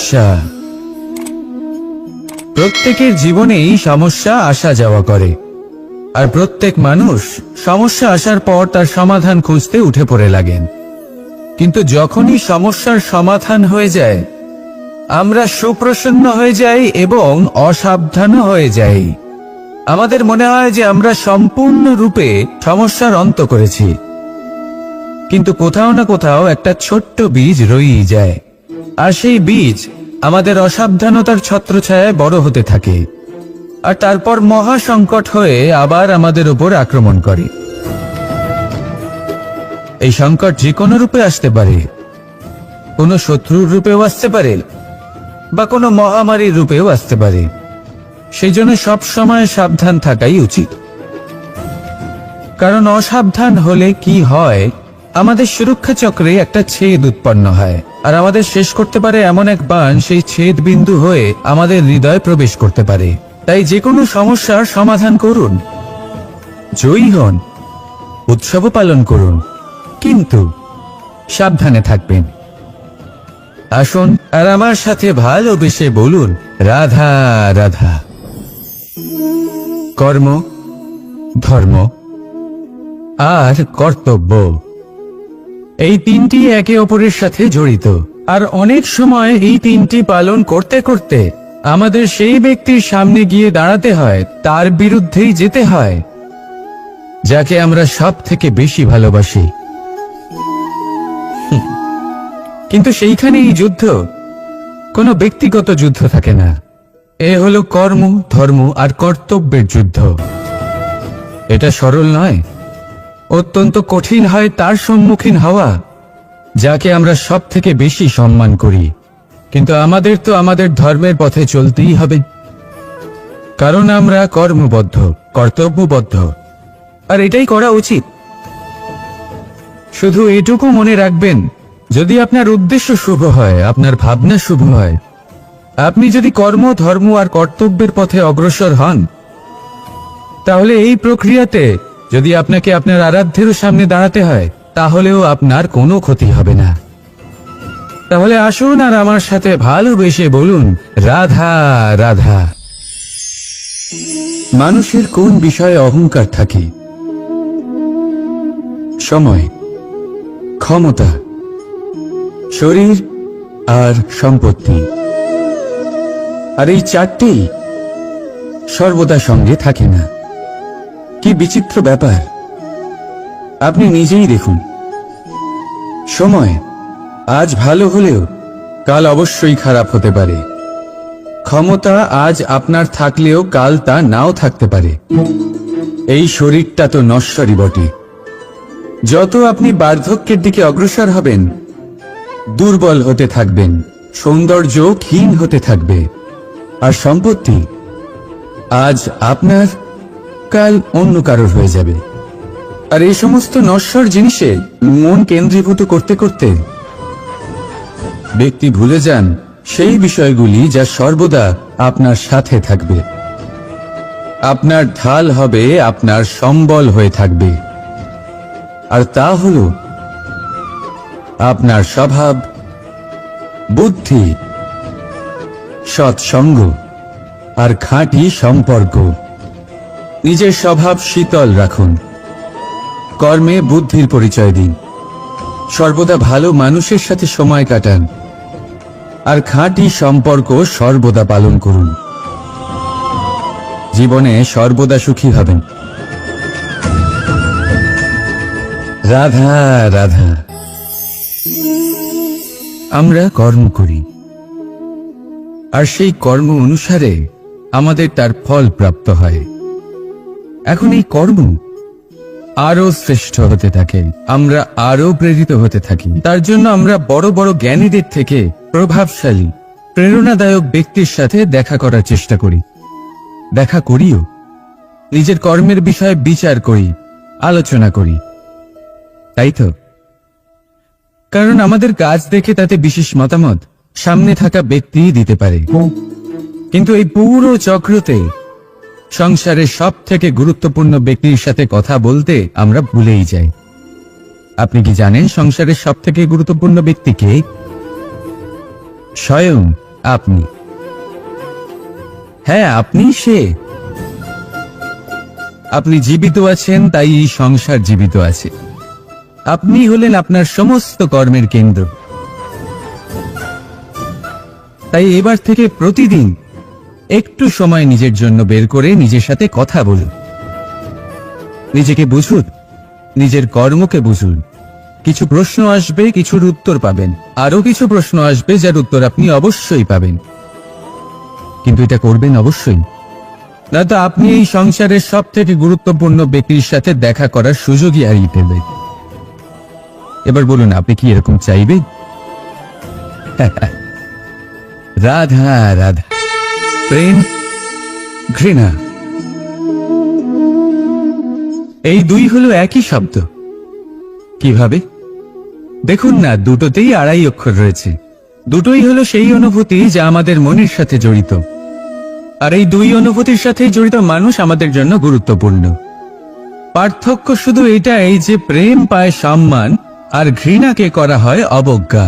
সমস্যা। প্রত্যেকের জীবনেই সমস্যা আসা যাওয়া করে, আর প্রত্যেক মানুষ সমস্যা আসার পর তার সমাধান খুঁজতে উঠে পড়ে লাগেন। কিন্তু যখনই সমস্যার সমাধান হয়ে যায়, আমরা সুপ্রসন্ন হয়ে যাই এবং অসাবধানও হয়ে যাই। আমাদের মনে হয় যে আমরা সম্পূর্ণরূপে সমস্যার অন্ত করেছি, কিন্তু কোথাও না কোথাও একটা ছোট্ট বীজ রয়েই যায়, আর সেই বীজ আমাদের অসাবধানতার ছত্রছায়ায় বড় হতে থাকে, আর তারপর মহা সংকট হয়ে আবার আমাদের উপর আক্রমণ করে। এই সংকট যে কোনো রূপে আসতে পারে, কোনো শত্রুর রূপেও আসতে পারে, বা কোনো মহামারীর রূপেও আসতে পারে। সেই জন্য সবসময় সাবধান থাকাই উচিত, কারণ অসাবধান হলে কি হয়, আমাদের সুরক্ষা চক্রে একটা ছেদ উৎপন্ন হয়, আর আমাদের শেষ করতে পারে এমন এক বাণ সেই ছেদ বিন্দু হয়ে আমাদের হৃদয়ে প্রবেশ করতে পারে। তাই যে কোনো সমস্যার সমাধান করুন, জয়ী হন, উৎসব পালন করুন, কিন্তু সাবধানে থাকবেন। আসুন আর আমার সাথে ভালোবেসে বলুন, রাধা রাধা। কর্ম, ধর্ম আর কর্তব্য, এই তিনটি একে অপরের সাথে জড়িত, আর অনেক সময় এই তিনটি পালন করতে করতে আমাদের সেই ব্যক্তির সামনে গিয়ে দাঁড়াতে হয়, তার বিরুদ্ধেই যেতে হয়, যাকে আমরা সব থেকে বেশি ভালোবাসি। কিন্তু সেইখানেই যুদ্ধ, কোনো ব্যক্তিগত যুদ্ধ থাকে না। এ হলো কর্ম, ধর্ম আর কর্তব্যের যুদ্ধ। এটা সরল নয়, অত্যন্ত কঠিন হয় তার সম্মুখীন হওয়া, যাকে আমরা সব থেকে বেশি সম্মান করি। কিন্তু আমাদের তো আমাদের ধর্মের পথে চলতেই হবে, কারণ আমরা কর্মবদ্ধ, কর্তব্যবদ্ধ, আর এটাই করা উচিত। শুধু এটুকু মনে রাখবেন, যদি আপনার উদ্দেশ্য শুভ হয়, আপনার ভাবনা শুভ হয়, আপনি যদি কর্ম, ধর্ম আর কর্তব্যের পথে অগ্রসর হন, তাহলে এই প্রক্রিয়াতে যদি আপনাকে আপনার আরাধ্যেরও সামনে দাঁড়াতে হয়, তাহলেও আপনার কোনো ক্ষতি হবে না। তাহলে আসুন আর আমার সাথে ভালোবেসে বলুন, রাধা রাধা। মানুষের কোন বিষয়ে অহংকার থাকে? সময়, ক্ষমতা, শরীর আর সম্পত্তি। আর এই চারটেই সর্বদা সঙ্গে থাকে না। কি বিচিত্র ব্যাপার! আপনি নিজেই দেখুন, সময় আজ ভালো হলেও কাল অবশ্যই খারাপ হতে পারে। ক্ষমতা আজ আপনার থাকলেও কাল তা নাও থাকতে পারে। এই শরীরটা তো নশ্বরই বটে। যত আপনি বার্ধক্যের দিকে অগ্রসর হবেন, দুর্বল হতে থাকবেন, সৌন্দর্য ক্ষীণ হতে থাকবে। আর সম্পত্তি আজ আপনার, কাল অন্য কারোর হয়ে যাবে। আর এই সমস্ত নশ্বর জিনিসে মন কেন্দ্রীভূত করতে করতে ব্যক্তি ভুলে যান সেই বিষয়গুলি যা সর্বদা আপনার সাথে থাকবে, আপনার ঢাল হবে, আপনার সম্বল হয়ে থাকবে। আর তা হল আপনার স্বভাব, বুদ্ধি, সৎসঙ্গ আর খাঁটি সম্পর্ক। নিজের স্বভাব শীতল রাখুন, কর্মে বুদ্ধির পরিচয় দিন, সর্বদা ভালো মানুষের সাথে সময় কাটান, আর খাঁটি সম্পর্ক সর্বদা পালন করুন। জীবনে সর্বদা সুখী হবেন। রাধা রাধা। আমরা কর্ম করি, আর সেই কর্ম অনুসারে আমাদের তার ফল প্রাপ্ত হয়। এখন এই কর্ম আরো শ্রেষ্ঠ হতে থাকে, আমরা আরো প্রেরিত হতে থাকি। তার জন্য আমরা বড় বড় জ্ঞানীদের থেকে প্রভাবশালী, প্রেরণাদায়ক ব্যক্তির সাথে দেখা করার চেষ্টা করি, দেখা করিও। নিজের কর্মের বিষয়ে বিচার করি, আলোচনা করি, তাই তো? কারণ আমাদের কাজ দেখে তাতে বিশেষ মতামত সামনে থাকা ব্যক্তিই দিতে পারে। কিন্তু এই পুরো চক্রতে সংসারের সব থেকে গুরুত্বপূর্ণ ব্যক্তির সাথে কথা বলতে আমরা ভুলেই যাই। আপনি কি জানেন সংসারের সব থেকে গুরুত্বপূর্ণ ব্যক্তি কে? স্বয়ং আপনি, হ্যাঁ আপনি সে। আপনি জীবিত আছেন, তাই এই সংসার জীবিত আছে। আপনি হলেন আপনার সমস্ত কর্মের কেন্দ্র। তাই এবার থেকে প্রতিদিন একটু সময় নিজের জন্য বের করে নিজের সাথে কথা বলুন। নিজেকে বুঝুন, নিজের কর্মকে বুঝুন। কিছু প্রশ্ন আসবে, কিছুর উত্তর পাবেন। আরো কিছু প্রশ্ন আসবে যার উত্তর আপনি অবশ্যই পাবেন, কিন্তু এটা করবেন অবশ্যই, নয়তো আপনি এই সংসারের সব থেকে গুরুত্বপূর্ণ ব্যক্তির সাথে দেখা করার সুযোগই হারিয়ে ফেলবেন। এবার বলুন, আপনি কি এরকম চাইবেন? রাধা রাধা, প্রেম, ঘৃণা, এই দুই হলো একই শব্দ। কিভাবে? দেখুন না, দুটোতেই আড়াই অক্ষর রয়েছে। দুটোই হলো সেই অনুভূতি যা আমাদের মনের সাথে জড়িত, আর এই দুই অনুভূতির সাথে জড়িত মানুষ আমাদের জন্য গুরুত্বপূর্ণ। পার্থক্য শুধু এটাই যে প্রেম পায় সম্মান আর ঘৃণাকে করা হয় অবজ্ঞা।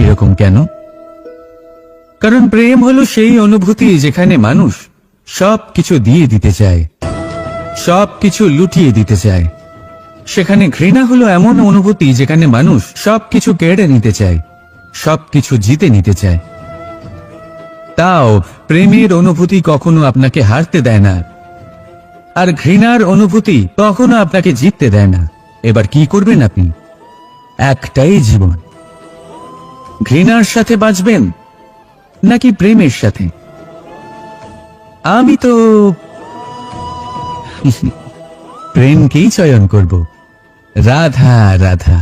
এরকম কেন? কারণ প্রেম হলো সেই অনুভূতি যেখানে মানুষ সবকিছু দিয়ে দিতে চায়, সবকিছু লুটিয়ে দিতে চায়। সেখানে ঘৃণা হলো এমন অনুভূতি যেখানে মানুষ সবকিছু কেড়ে নিতে চায়, সবকিছু জিতে নিতে চায়। তাও প্রেমের অনুভূতি কখনো আপনাকে হারতে দেয় না, আর ঘৃণার অনুভূতি কখনো আপনাকে জিততে দেয় না। এবার কি করবেন আপনি? একটাই জীবন, ঘৃণার সাথে বাঁচবেন নাকি প্রেমের সাথে? আমি তো প্রেমকেই চয়ন করব। রাধা রাধা।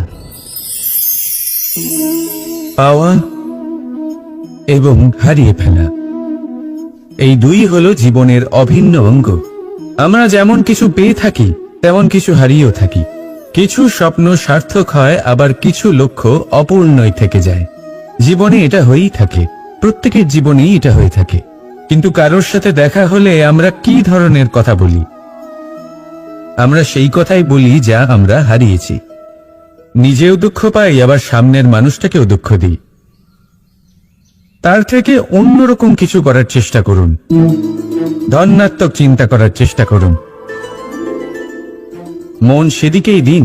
পাওয়া এবং হারিয়ে ফেলা, এই দুই হলো জীবনের অভিন্ন অঙ্গ। আমরা যেমন কিছু পেয়ে থাকি, তেমন কিছু হারিয়েও থাকি। কিছু স্বপ্ন সার্থক হয়, আবার কিছু লক্ষ্য অপূর্ণই থেকে যায়। জীবনে এটা হয়েই থাকে, প্রত্যেকের জীবনেই এটা হয়ে থাকে। কিন্তু কারোর সাথে দেখা হলে আমরা কি ধরনের কথা বলি? আমরা সেই কথাই বলি যা আমরা হারিয়েছি। নিজেও দুঃখ পাই, আবার সামনের মানুষটাকেও দুঃখ দিই। তার থেকে অন্যরকম কিছু করার চেষ্টা করুন, ধনাত্মক চিন্তা করার চেষ্টা করুন। মন সেদিকেই দিন,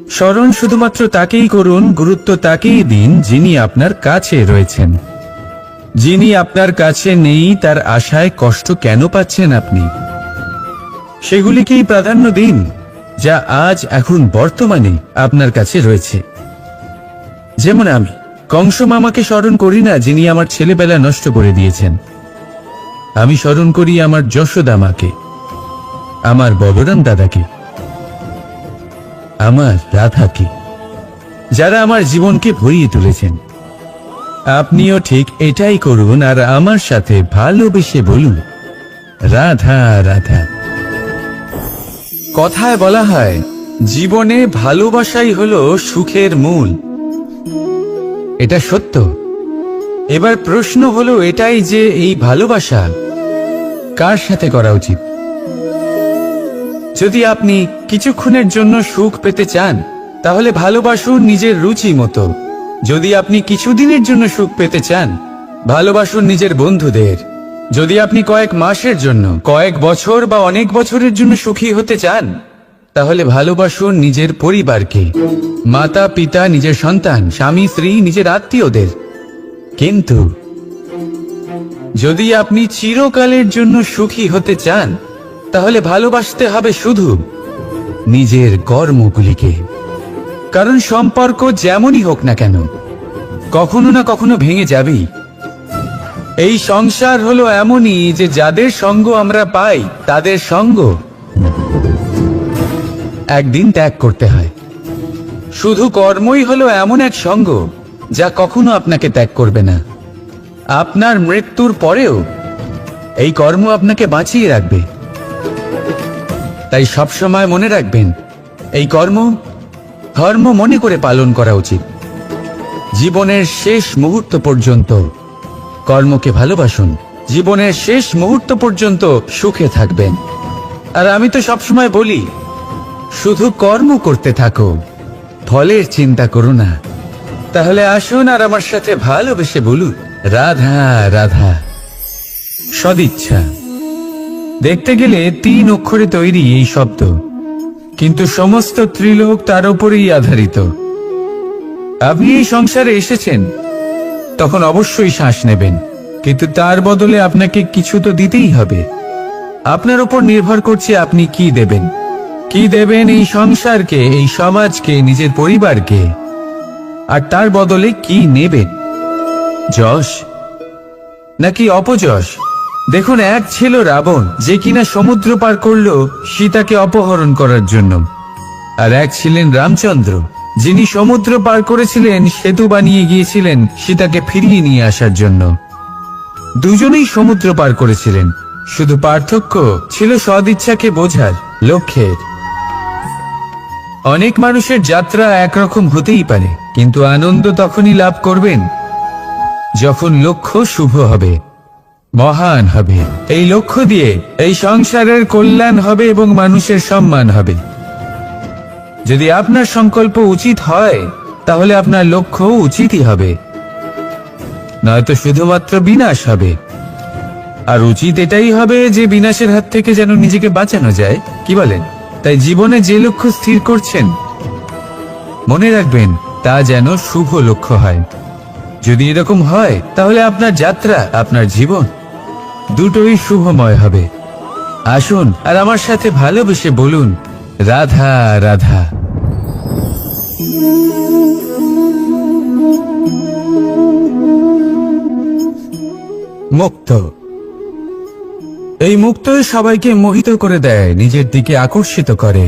স্মরণ শুধুমাত্র তাকেই করুন, গুরুত্ব তাকেই দিন যিনি আপনার কাছে রয়েছেন। যিনি আপনার কাছে নেই তার আশায় কষ্ট কেন পাচ্ছেন আপনি? সেগুলিকেই প্রাধান্য দিন যা আজ এখন বর্তমানে আপনার কাছে রয়েছে। যেমন আমি কংস মামাকে স্মরণ করি না, যিনি আমার ছেলেবেলা নষ্ট করে দিয়েছেন। আমি স্মরণ করি আমার যশোদা মাকে, আমার বলরাম দাদাকে, আমার রাধাকে, যারা আমার জীবনকে ভরিয়ে তুলেছেন। আপনিও ঠিক এটাই করুন, আর আমার সাথে ভালোবেসে বলুন, রাধা রাধা। কথায় বলা হয়, জীবনে ভালোবাসাই হলো সুখের মূল। এটা সত্য। এবার প্রশ্ন হলো এটাই যে এই ভালোবাসা কার সাথে করা উচিত? যদি আপনি কিছুক্ষণের জন্য সুখ পেতে চান, তাহলে ভালোবাসুন নিজের রুচি মতো। যদি আপনি কিছুদিনের জন্য সুখ পেতে চান, ভালোবাসুন নিজের বন্ধুদের। যদি আপনি কয়েক মাসের জন্য, কয়েক বছর বা অনেক বছরের জন্য সুখী হতে চান, তাহলে ভালোবাসুন নিজের পরিবারকে, মাতা পিতা, নিজের সন্তান, স্বামী স্ত্রী, নিজের আত্মীয়দের। কিন্তু যদি আপনি চিরকালের জন্য সুখী হতে চান, তাহলে ভালোবাসতে হবে শুধু নিজের কর্মগুলিকে। কারণ সম্পর্ক যেমনই হোক না কেন, কখনো না কখনো ভেঙে যাবেই। এই সংসার হলো এমনই যে যাদের সঙ্গ আমরা পাই, তাদের সঙ্গ একদিন ত্যাগ করতে হয়। শুধু কর্মই হলো এমন এক সঙ্গ যা কখনো আপনাকে ত্যাগ করবে না। আপনার মৃত্যুর পরেও এই কর্ম আপনাকে বাঁচিয়ে রাখবে। তাই সবসময় মনে রাখবেন, এই কর্ম ধর্ম মনে করে পালন করা উচিত। জীবনের শেষ মুহূর্ত পর্যন্ত কর্মকে ভালোবাসুন, জীবনের শেষ মুহূর্ত পর্যন্ত সুখে থাকবেন। আর আমি তো সবসময় বলি, শুধু কর্ম করতে থাকো, ফলের চিন্তা করো না। তাহলে আসুন আর আমার সাথে ভালোবেসে বলুন, রাধা রাধা, সদিচ্ছা। দেখতে গেলে 3 অক্ষরে তৈরি এই শব্দ, কিন্তু সমস্ত ত্রিলোক তার উপরেই আধারিত। আপনি এই সংসারে এসেছেন, তখন অবশ্যই শ্বাস নেবেন, কিন্তু তার বদলে আপনাকে কিছু তো দিতেই হবে। আপনার উপর নির্ভর করছে আপনি কি দেবেন। কি দেবেন এই সংসারকে, এই সমাজকে, নিজের পরিবারকে, আর তার বদলে কি নেবেন? যশ নাকি অপযশ? দেখুন, এক ছিল রাবণ, যে কিনা সমুদ্র পার করলো সীতাকে অপহরণ করার জন্য, আর এক ছিলেন রামচন্দ্র, যিনি সমুদ্র পার করেছিলেন, সেতু বানিয়ে গিয়েছিলেন সীতাকে ফিরিয়ে নিয়ে আসার জন্য। দুজনেই সমুদ্র পার করেছিলেন, শুধু পার্থক্য ছিল সদিচ্ছাকে বোঝার, লক্ষ্যের। অনেক মানুষের যাত্রা একরকম হতেই পারে, কিন্তু আনন্দ তখনই লাভ করবেন যখন লক্ষ্য শুভ হবে, মহান হবে। এই লক্ষ্য দিয়ে এই সংসারের কল্যাণ হবে এবং মানুষের সম্মান হবে। যদি আপনার সংকল্প উচিত হয়, তাহলে আপনার লক্ষ্য উচিতই হবে, নয়তো শুধুমাত্র বিনাশ হবে। আর উচিত এটাই হবে যে বিনাশের হাত থেকে যেন নিজেকে বাঁচানো যায়, কি বলেন? তাই জীবনে যে লক্ষ্য স্থির করছেন, মনে রাখবেন তা যেন শুভ লক্ষ্য হয়। যদি এরকম হয়, তাহলে আপনার যাত্রা, আপনার জীবন দুটোই শুভময় হবে। আসুন আর আমার সাথে ভালোবেসে বলুন, রাধা রাধা। মুক্ত। এই মুক্ত সবাইকে মোহিত করে দেয়, নিজের দিকে আকর্ষিত করে।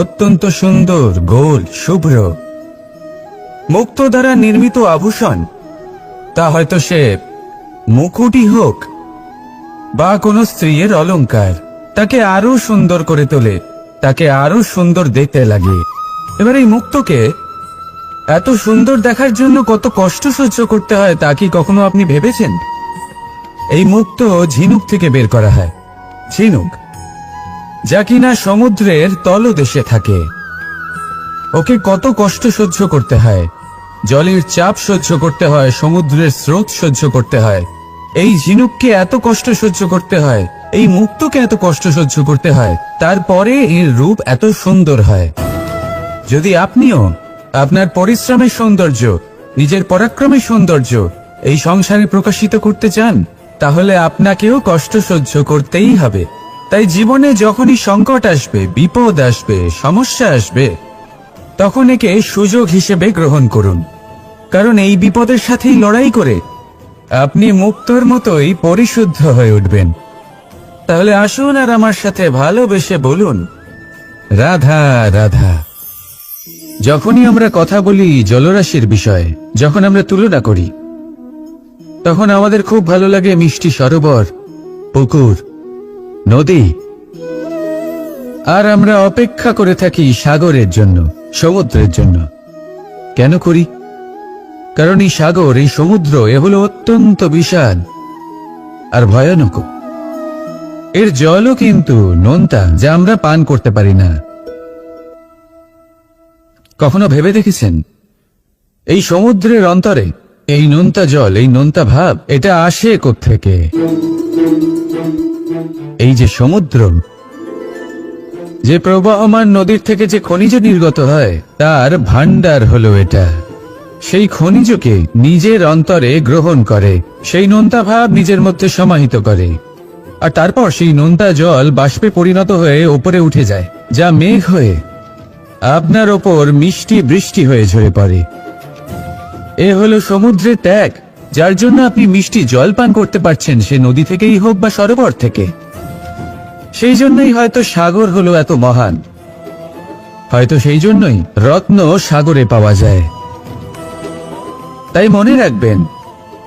অত্যন্ত সুন্দর, গোল, শুভ্র। মুক্ত দ্বারা নির্মিত আভূষণ, তা হয়তো সে মুকুটই হোক বা কোনো স্ত্রীর অলংকার, তাকে আরো সুন্দর করে তোলে, তাকে আরো সুন্দর দেখতে লাগে। এবার এই মুক্তকে এত সুন্দর দেখার জন্য কত কষ্ট সহ্য করতে হয়, তা কি কখনো আপনি ভেবেছেন? এই মুক্ত ঝিনুক থেকে বের করা হয়, ঝিনুক যা কিনা সমুদ্রের তলদেশে থাকে। ওকে কত কষ্ট সহ্য করতে হয়, জলের চাপ সহ্য করতে হয়, সমুদ্রের স্রোত সহ্য করতে হয়। এই ঝিনুককে এত কষ্ট সহ্য করতে হয়, এই মুক্তকে এত কষ্ট সহ্য করতে হয়, তারপরে এর রূপ এত সুন্দর হয়। যদি আপনিও আপনার পরিশ্রমের সৌন্দর্য, নিজের পরাক্রমের সৌন্দর্য এই সংসারে প্রকাশিত করতে চান, তাহলে আপনাকেও কষ্ট সহ্য করতেই হবে। তাই জীবনে যখনই সংকট আসবে, বিপদ আসবে, সমস্যা আসবে, তখন একে সুযোগ হিসেবে গ্রহণ করুন। কারণ এই বিপদের সাথেই লড়াই করে আপনি মুক্তর মতোই পরিশুদ্ধ হয়ে উঠবেন। তাহলে আসুন আর আমার সাথে ভালোবেসে বলুন, রাধা রাধা। যখনই আমরা কথা বলি জলরাশির বিষয়ে, যখন আমরা তুলনা করি, তখন আমাদের খুব ভালো লাগে মিষ্টি সরোবর, পুকুর, নদী। আর আমরা অপেক্ষা করে থাকি সাগরের জন্য, সমুদ্রের জন্য। কেন করি? কারণ এই সাগর, এই সমুদ্র, এ হলো অত্যন্ত বিশাল আর ভয়ানক। এর জলও কিন্তু নোনতা, যা আমরা পান করতে পারি না। কখনো ভেবে দেখেছেন এই সমুদ্রের অন্তরে এই নোনতা জল, এই নোনতা ভাব, এটা আসে কোত্থেকে? এই যে সমুদ্র, যে প্রবাহমান নদীর থেকে যে খনিজ নির্গত হয়, তার ভান্ডার হলো এটা। সেই খনিজকে নিজের অন্তরে গ্রহণ করে, সেই নোনতা ভাব নিজের মধ্যে সমাহিত করে, আর তারপর সেই নোনতা জল বাষ্পে পরিণত হয়ে ওপরে উঠে যায়, যা মেঘ হয়ে আপনার ওপর মিষ্টি বৃষ্টি হয়ে ঝরে পড়ে। এ হলো সমুদ্রের ত্যাগ, যার জন্য আপনি মিষ্টি জল পান করতে পারছেন, সে নদী থেকেই হোক বা সরোবর থেকে। সেই জন্যই হয়তো সাগর হলো এত মহান, হয়তো সেই জন্যই রত্ন সাগরে পাওয়া যায়। তাই মনে রাখবেন,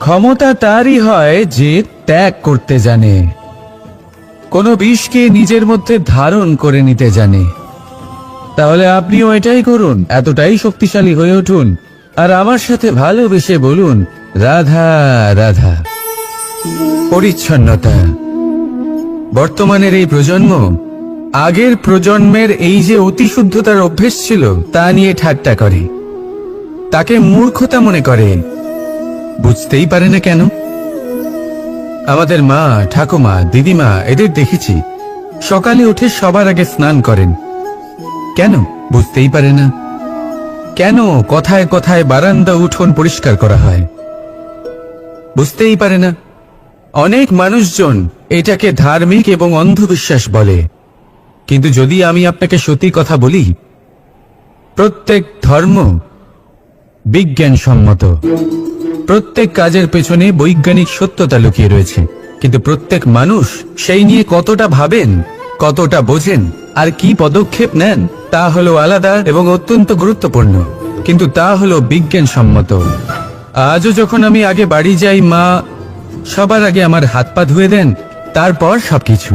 ক্ষমতা তারই হয় যে ত্যাগ করতে জানে, কোনো বিষকে নিজের মধ্যে ধারণ করে নিতে জানে। তাহলে আপনিও এটাই করুন, এতটাই শক্তিশালী হয়ে উঠুন, আর আমার সাথে ভালোবেসে বলুন, রাধা রাধা। পরিচ্ছন্নতা। বর্তমানের এই প্রজন্ম আগের প্রজন্মের এই যে অতিশুদ্ধতার অভ্যেস ছিল, তা নিয়ে ঠাট্টা করে, তাকে মূর্খতা মনে করে। বুঝতেই পারে না কেন? আমাদের মা, ঠাকুমা, দিদিমা এদের দেখেছি সকালে উঠে সবার আগে স্নান করেন। কেন বুঝতেই পারে না? কেন কথায় কথায় বারান্দা উঠোন পরিষ্কার করা হয়? বুঝতেই পারে না। অনেক মানুষজন এটাকে ধার্মিক এবং অন্ধবিশ্বাস বলে, কিন্তু যদি আমি আপনাকে সত্যি কথা বলি, প্রত্যেক ধর্ম বিজ্ঞানসম্মত। প্রত্যেক কাজের পেছনে বৈজ্ঞানিক সত্যতা লুকিয়ে রয়েছে, কিন্তু প্রত্যেক মানুষ সেই নিয়ে কতটা ভাবেন, কতটা বোঝেন আর কি পদক্ষেপ নেন তা হলো আলাদা এবং অত্যন্ত গুরুত্বপূর্ণ, কিন্তু তা হলো বিজ্ঞানসম্মত। আজও যখন আমি আগে বাড়ি যাই, মা সবার আগে আমার হাত পা ধুয়ে দেন, তারপর সবকিছু।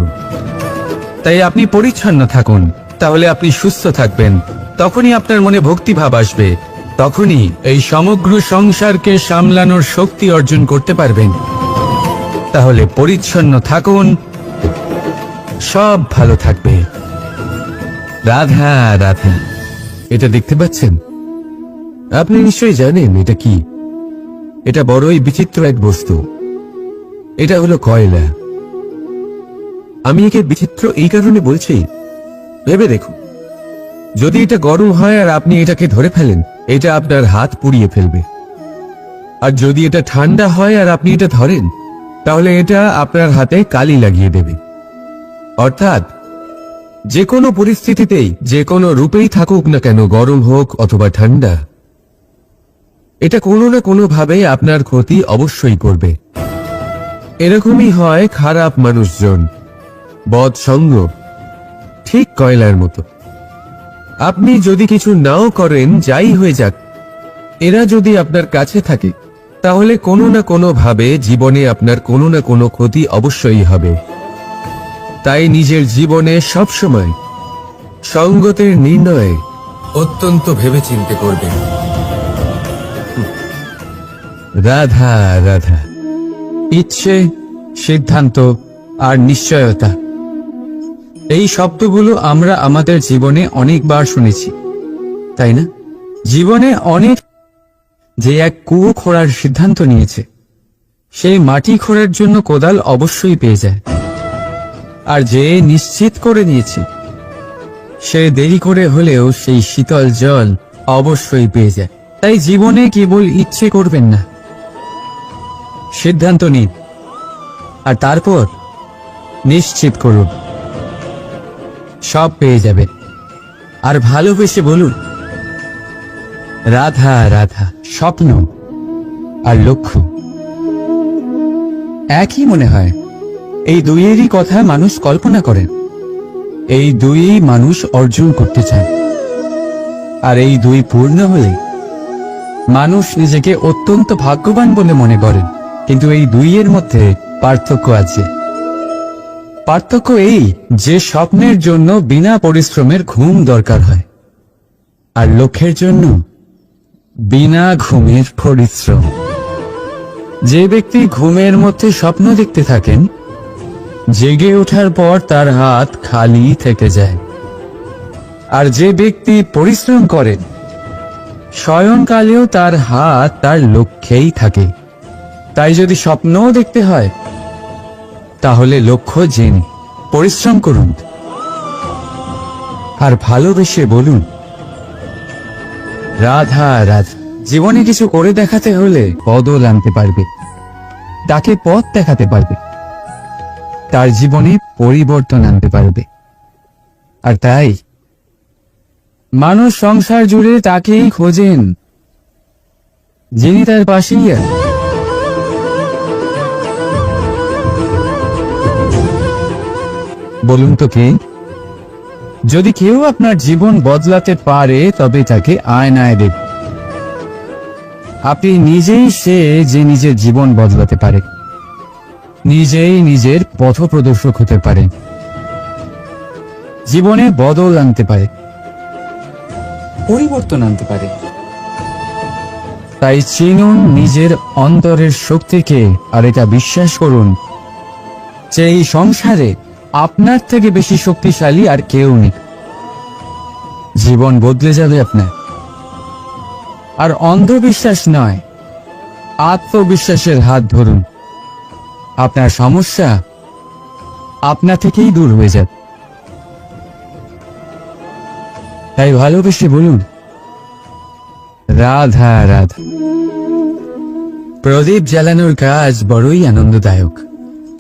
তাই আপনি পরিচ্ছন্ন থাকুন, তাহলে আপনি সুস্থ থাকবেন। তখনই আপনার মনে ভক্তিভাব আসবে, তখনই এই সমগ্র সংসারকে সামলানোর শক্তি অর্জন করতে পারবেন। তাহলে পরিচ্ছন্ন থাকুন, সব ভালো থাকবে। রাধা রাধা। এটা দেখতে পাচ্ছেন? আপনি নিশ্চয়ই জানেন এটা কি। এটা বড়ই বিচিত্র এক বস্তু। এটা হলো কয়লা। আমি একে বিচিত্র এই কারণে বলছি, ভেবে দেখুন, যদি এটা গরম হয় আর আপনি এটাকে ধরে ফেলেন, এটা আপনার হাত পুড়িয়ে ফেলবে। আর যদি এটা ঠান্ডা হয় আর আপনি এটা ধরেন, তাহলে এটা আপনার হাতে কালি লাগিয়ে দেবে। অর্থাৎ যে কোনো পরিস্থিতিতেই, যে কোনো রূপেই থাকুক না কেন, গরম হোক অথবা ঠান্ডা, এটা কোনো না কোনো ভাবে আপনার ক্ষতি অবশ্যই করবে। এরকমই হয় খারাপ মানুষজন, বদ সঙ্গ, ঠিক কয়লার মতো। আপনি যদি কিছু নাও করেন, যাই হয়ে যাক, এরা যদি আপনার কাছে থাকে, তাহলে কোনো না কোনো ভাবে জীবনে আপনার কোনো না কোনো ক্ষতি অবশ্যই হবে। তাই নিজের জীবনে সবসময় সঙ্গতের নির্ণয় অত্যন্ত ভেবেচিন্তে করবেন। রাধা রাধা। ইচ্ছে, সিদ্ধান্ত আর নিশ্চয়তা, এই শব্দগুলো আমরা আমাদের জীবনে অনেকবার শুনেছি, তাই না? জীবনে অনেক যে এক কুয়ো খোঁড়ার সিদ্ধান্ত নিয়েছে, সেই মাটি খোঁড়ার জন্য কোদাল অবশ্যই পেয়ে যায়। আর যে নিশ্চিত করে নিয়েছে, সে দেরি করে হলেও সেই শীতল জল অবশ্যই পেয়ে যায়। তাই জীবনে কেবল ইচ্ছে করবেন না, সিদ্ধান্ত নিন আর তারপর নিশ্চিত করুন, সব পেয়ে যাবেন। আর ভালোবেসে বলুন, রাধা রাধা। স্বপ্ন আর লক্ষ্য একই মনে হয়। এই দুইয়েরই কথা মানুষ কল্পনা করেন, এই দুই মানুষ অর্জন করতে চান। আর এই দুই পূর্ণ হলে মানুষ নিজেকে অত্যন্ত ভাগ্যবান বলে মনে করেন। কিন্তু এই দুইয়ের মধ্যে পার্থক্য আছে। পার্থক্য এই যে স্বপ্নের জন্য বিনা পরিশ্রমের ঘুম দরকার হয়, আর লক্ষ্যের জন্য বিনা ঘুমের পরিশ্রম। যে ব্যক্তি ঘুমের মধ্যে স্বপ্ন দেখতে থাকেন, জেগে ওঠার পর তার হাত খালি থেকে যায়। আর যে ব্যক্তি পরিশ্রম করেন, শয়নকালেও তার হাত তার লক্ষ্যেই থাকে। তাই যদি স্বপ্নও দেখতে হয়, তাহলে লক্ষ্য জেনে পরিশ্রম করুন। আর ভালোবেসে বলুন, রাধা রাধা। জীবনে কিছু করে দেখাতে হলে বদল আনতে পারবে, তাকে পথ দেখাতে পারবে, তার জীবনে পরিবর্তন আনতে পারবে। আর তাই মানুষ সংসার জুড়ে তাকেই খোঁজেন, যিনি তার পাশেই আছেন। বলুন তো কে? যদি কেউ আপনার জীবন বদলাতে পারে, তবে তাকে আয়নায় দেখুন। আপনি নিজেই সে যে নিজের জীবন বদলাতে পারে, নিজেই নিজের পথপ্রদর্শক হতে পারে, জীবনে বদল আনতে পারে, পরিবর্তন আনতে পারে। তাই চিনুন নিজের অন্তরের শক্তিকে, আর এটা বিশ্বাস করুন যে এই সংসারে আপনার থেকে বেশি শক্তিশালী আর কেউ নেই। জীবন বদলে যাবে আপনার। আর অন্ধবিশ্বাস নয়, আত্মবিশ্বাসের হাত ধরুন, আপনার সমস্যা আপনা থেকেই দূর হয়ে যাবে। তাই ভালোবেসে বলুন, রাধা রাধা। প্রদীপ জ্বালানোর কাজ বড়ই আনন্দদায়ক।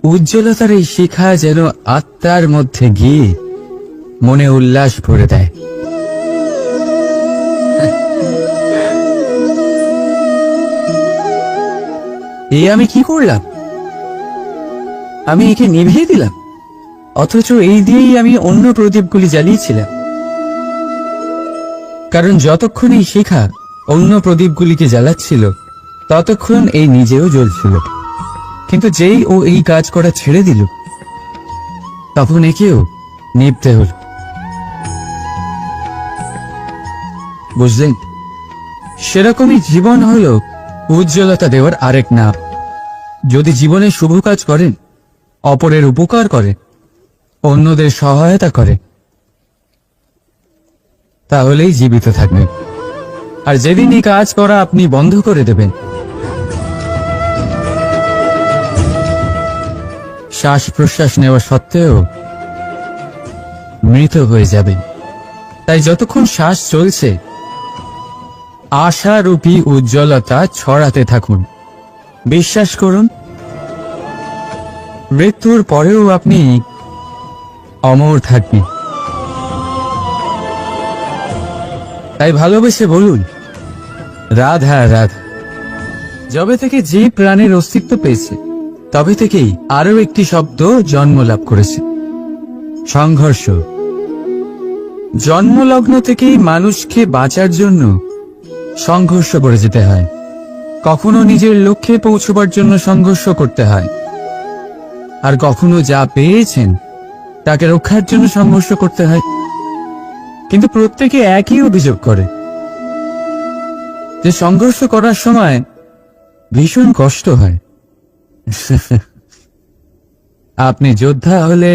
উজ্জ্বলতার এই শিখা যেন আত্মার মধ্যে গিয়ে মনে উল্লাস ভরে দেয়। আমি কি করলাম? আমি একে নিভিয়ে দিলাম, অথচ এই দিয়েই আমি অন্য প্রদীপগুলি জ্বালিয়েছিলাম। কারণ যতক্ষণ এই শিখা অন্য প্রদীপগুলিকে জ্বালাচ্ছিল, ততক্ষণ এই নিজেও জ্বলছিল। কিন্তু যেই ও এই কাজ করা ছেড়ে দিল, তখন একেও নিভতে হল। বুঝলেন? সেরকমই জীবন হলো উজ্জ্বলতা দেওয়ার আরেক নাম। যদি জীবনে শুভ কাজ করেন, অপরের উপকার করে, অন্যদের সহায়তা করে, তাহলেই জীবিত থাকবেন। আর যেদিন এই কাজ করা আপনি বন্ধ করে দেবেন, শ্বাস প্রশ্বাস নেওয়া সত্ত্বেও মৃত হয়ে যাবেন। তাই যতক্ষণ শ্বাস চলছে, আশারূপী উজ্জ্বলতা ছড়াতে থাকুন। বিশ্বাস করুন, মৃত্যুর পরেও আপনি অমর থাকবেন। তাই ভালোবেসে বলুন, রাধা রাধা। যবে থেকে যে প্রাণের অস্তিত্ব পেয়েছে, তবে থেকেই আরো একটি শব্দ জন্ম লাভ করেছে, সংঘর্ষ। জন্মলগ্ন থেকেই মানুষকে বাঁচার জন্য সংঘর্ষ করে যেতে হয়। কখনো নিজের লক্ষ্যে পৌঁছবার জন্য সংঘর্ষ করতে হয়, আর কখনো যা পেয়েছেন তাকে রক্ষার জন্য সংঘর্ষ করতে হয়। কিন্তু প্রত্যেকে একই অভিযোগ করে যে সংঘর্ষ করার সময় ভীষণ কষ্ট হয়। আপনি যোদ্ধা হলে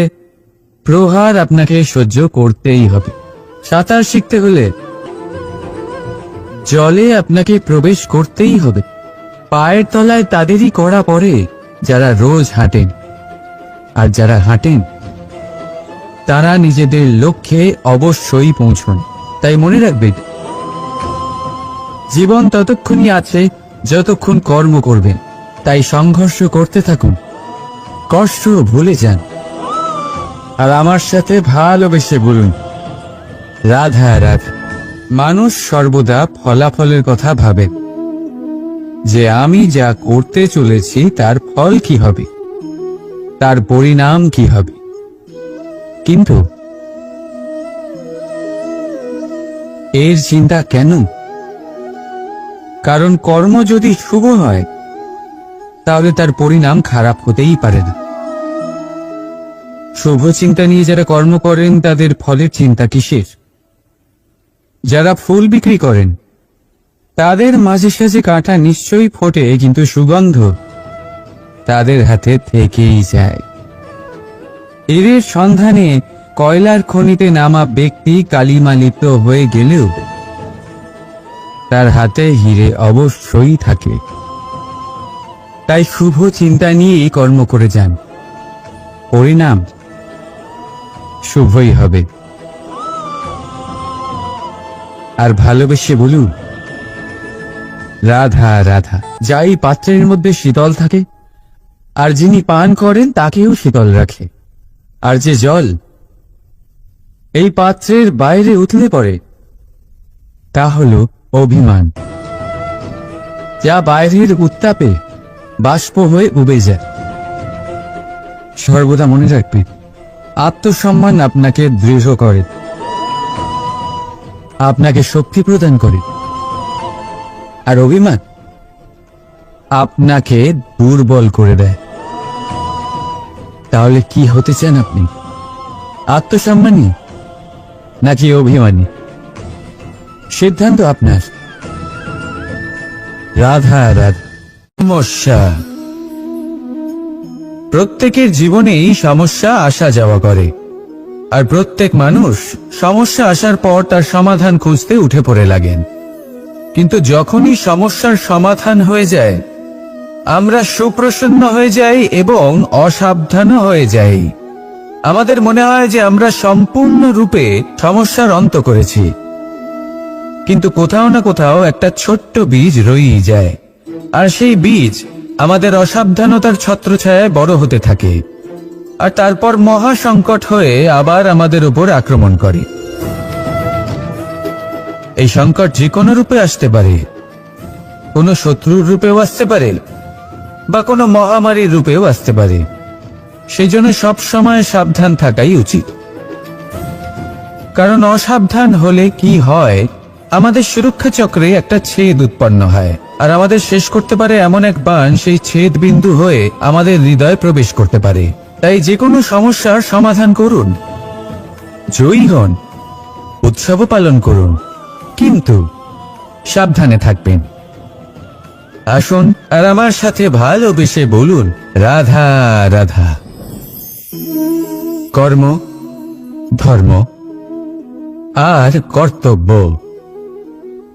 প্রহার আপনাকে সহ্য করতেই হবে। সাঁতার শিখতে হলে জলে আপনাকে প্রবেশ করতেই হবে। পায়ের তলায় তাদেরই কড়া পড়ে যারা রোজ হাঁটেন, আর যারা হাঁটেন তারা নিজেদের লক্ষ্যে অবশ্যই পৌঁছন। তাই মনে রাখবেন, জীবন ততক্ষণই আছে যতক্ষণ কর্ম করবেন। তাই সংঘর্ষ করতে থাকুন, কষ্ট ভুলে যান, আর আমার সাথে ভালোবেসে বলুন, রাধা রাধা। মানুষ সর্বদা ফলাফলের কথা ভাবে, যে আমি যা করতে চলেছি তার ফল কি হবে, তার পরিণাম কি হবে। কিন্তু এর চিন্তা কেন? কারণ কর্ম যদি শুভ হয়, তাহলে তার পরিণাম খারাপ হতেই পারে না। শুভ চিন্তা নিয়ে যারা কর্ম করেন, তাদের ফলের চিন্তা কিসের? যারা ফুল বিক্রি করেন, তাদের মাঝে সাঝে কাঁটা নিশ্চয়ই ফোটে, কিন্তু সুগন্ধ তাদের হাতে থেকেই যায়। এর সন্ধানে কয়লার খনিতে নামা ব্যক্তি কালিমালিপ্ত হয়ে গেলেও তার হাতে হিরে অবশ্যই থাকে। তাই শুভ চিন্তা নিয়েই কর্ম করে যান, পরিণাম শুভই হবে। আর ভালোবেসে বলুন, রাধা রাধা। যাই পাত্রের মধ্যে শীতল থাকে, আর যিনি পান করেন তাকেও শীতল রাখে। আর যে জল এই পাত্রের বাইরে উঠলে পড়ে, তা হল অভিমান, যা বাইরের উত্তাপে বাষ্প হয়ে উবে যায়। সর্বদা মনে রাখবে, আত্মসম্মান আপনাকে দৃঢ় করে, আপনাকে শক্তি প্রদান করে, আর অভিমান আপনাকে দুর্বল করে দেয়। তাহলে কি হতে চান আপনি? আত্মসম্মানী নাকি অভিমানী? সিদ্ধান্ত আপনার। রাধা রাধা। সমস্যা। প্রত্যেকের জীবনেই সমস্যা আসা যাওয়া করে, আর প্রত্যেক মানুষ সমস্যা আসার পর তার সমাধান খুঁজতে উঠে পড়ে লাগেন। কিন্তু যখনই সমস্যার সমাধান হয়ে যায়, আমরা সুপ্রসন্ন হয়ে যাই এবং অসাবধানও হয়ে যাই। আমাদের মনে হয় যে আমরা সম্পূর্ণরূপে সমস্যার অন্ত করেছি, কিন্তু কোথাও না কোথাও একটা ছোট্ট বীজ রয়েই যায়, আর সেই বীজ আমাদের অসাবধানতার ছত্রছায়ায় বড় হতে থাকে, আর তারপর মহা সংকট হয়ে আবার আমাদের উপর আক্রমণ করে। এই সংকট যে কোনো রূপে আসতে পারে, কোনো শত্রুর রূপেও আসতে পারে, বা কোনো মহামারীর রূপেও আসতে পারে। সেই জন্য সব সময় সাবধান থাকাই উচিত, কারণ অসাবধান হলে কি হয়, আমাদের সুরক্ষা চক্রে একটা ছেদ উৎপন্ন হয়, আর আমাদের শেষ করতে পারে এমন এক বাণ সেই ছেদ বিন্দু হয়ে আমাদের হৃদয়ে প্রবেশ করতে পারে। তাই যে কোনো সমস্যার সমাধান করুন, জয়ী হন, উৎসব পালন করুন, কিন্তু সাবধানে থাকবেন। আসুন আর আমার সাথে ভালোবেসে বলুন, রাধা রাধা। কর্ম, ধর্ম আর কর্তব্য,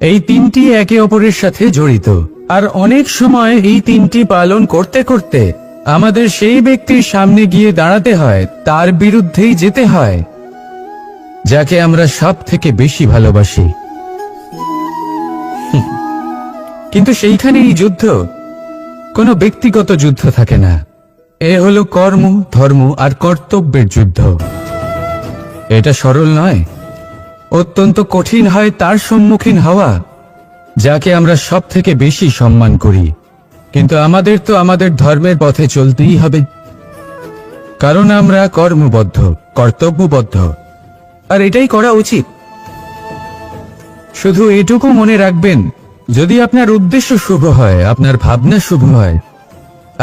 এই তিনটি একে অপরের সাথে জড়িত, আর অনেক সময় এই তিনটি পালন করতে করতে আমাদের সেই ব্যক্তির সামনে গিয়ে দাঁড়াতে হয়, তার বিরুদ্ধেই যেতে হয়, যাকে আমরা সব থেকে বেশি ভালোবাসি। কিন্তু সেইখানেই যুদ্ধ, কোনো ব্যক্তিগত যুদ্ধ থাকে না। এ হলো কর্ম, ধর্ম আর কর্তব্যের যুদ্ধ। এটা সরল নয়, অত্যন্ত কঠিন হয় তার সম্মুখীন হওয়া যাকে আমরা সব থেকে বেশি সম্মান করি। কিন্তু আমাদের তো আমাদের ধর্মের পথে চলতেই হবে, কারণ আমরা কর্মবদ্ধ, কর্তব্যবদ্ধ, আর এটাই করা উচিত। শুধু এটুকু মনে রাখবেন, যদি আপনার উদ্দেশ্য শুভ হয়, আপনার ভাবনা শুভ হয়,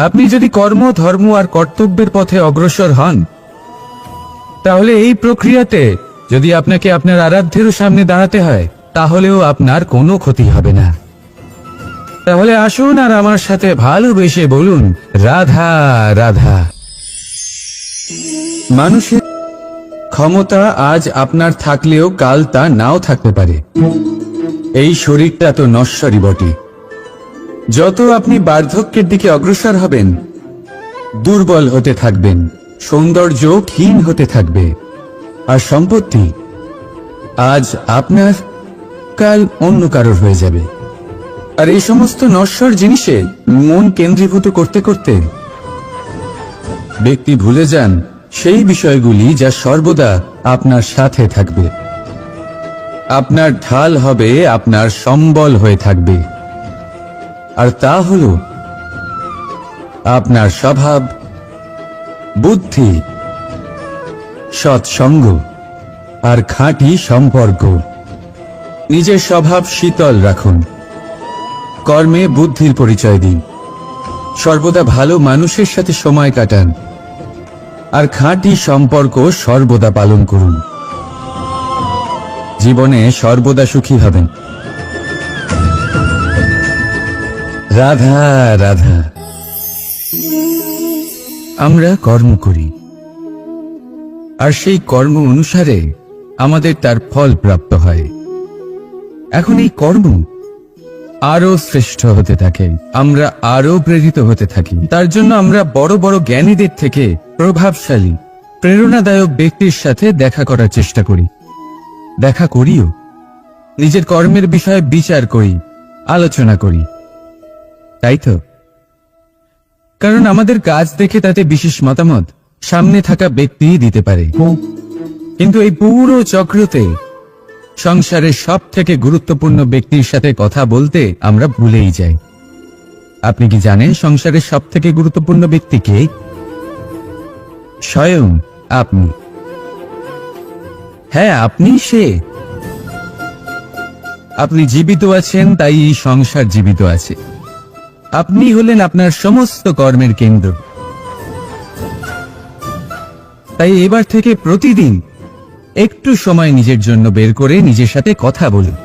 আপনি যদি কর্ম, ধর্ম আর কর্তব্যের পথে অগ্রসর হন, তাহলে এই প্রক্রিয়াতে যদি আপনাকে আপনার আরাধ্যেরও সামনে দাঁড়াতে হয়, তাহলেও আপনার কোনো ক্ষতি হবে না। তাহলে আসুন আর আমার সাথে ভালোবেসে বলুন, রাধা রাধা। মানুষের ক্ষমতা আজ আপনার থাকলেও কাল তা নাও থাকতে পারে। এই শরীরটা তো নশ্বরই বটে। যত আপনি বার্ধক্যের দিকে অগ্রসর হবেন, দুর্বল হতে থাকবেন, সৌন্দর্য ক্ষীণ হতে থাকবে, আর সম্পত্তি আজ আপনার, কাল অন্য কারোর হয়ে যাবে। আর এই সমস্ত নশ্বর জিনিসে মন কেন্দ্রীভূত করতে করতে ব্যক্তি ভুলে যান সেই বিষয়গুলি যা সর্বদা আপনার সাথে থাকবে, আপনার ঢাল হবে, আপনার সম্বল হয়ে থাকবে। আর তা হল আপনার স্বভাব, বুদ্ধি, সৎসঙ্গ আর খাঁটি সম্পর্ক। নিজের স্বভাব শীতল রাখুন, কর্মে বুদ্ধির পরিচয় দিন, সর্বদা ভালো মানুষের সাথে সময় কাটান, আর খাঁটি সম্পর্ক সর্বদা পালন করুন। জীবনে সর্বদা সুখী হবেন। রাধা রাধা। আমরা কর্ম করি, আর সেই কর্ম অনুসারে আমাদের তার ফল প্রাপ্ত হয়। এখন এই কর্ম আরো শ্রেষ্ঠ হতে থাকে, আমরা আরো প্রেরিত হতে থাকি। তার জন্য আমরা বড় বড় জ্ঞানীদের থেকে প্রভাবশালী, প্রেরণাদায়ক ব্যক্তির সাথে দেখা করার চেষ্টা করি, দেখা করিও। নিজের কর্মের বিষয়ে বিচার করি, আলোচনা করি, তাই তো? কারণ আমাদের কাজ দেখে তাতে বিশেষ মতামত সামনে থাকা ব্যক্তি দিতে পারে, কিন্তু এই পুরো চক্রতে সংসারের সব থেকে গুরুত্বপূর্ণ ব্যক্তির সাথে কথা বলতে আমরা ভুলেই যাই। আপনি কি জানেন সংসারের সব থেকে গুরুত্বপূর্ণ ব্যক্তি কে? স্বয়ং আপনি। হ্যাঁ, আপনি সে। আপনি জীবিত আছেন, তাই এই সংসার জীবিত আছে। আপনি হলেন আপনার সমস্ত কর্মের কেন্দ্র। তাই এবার থেকে প্রতিদিন একটু সময় নিজের জন্য বের করে নিজের সাথে কথা বলুন,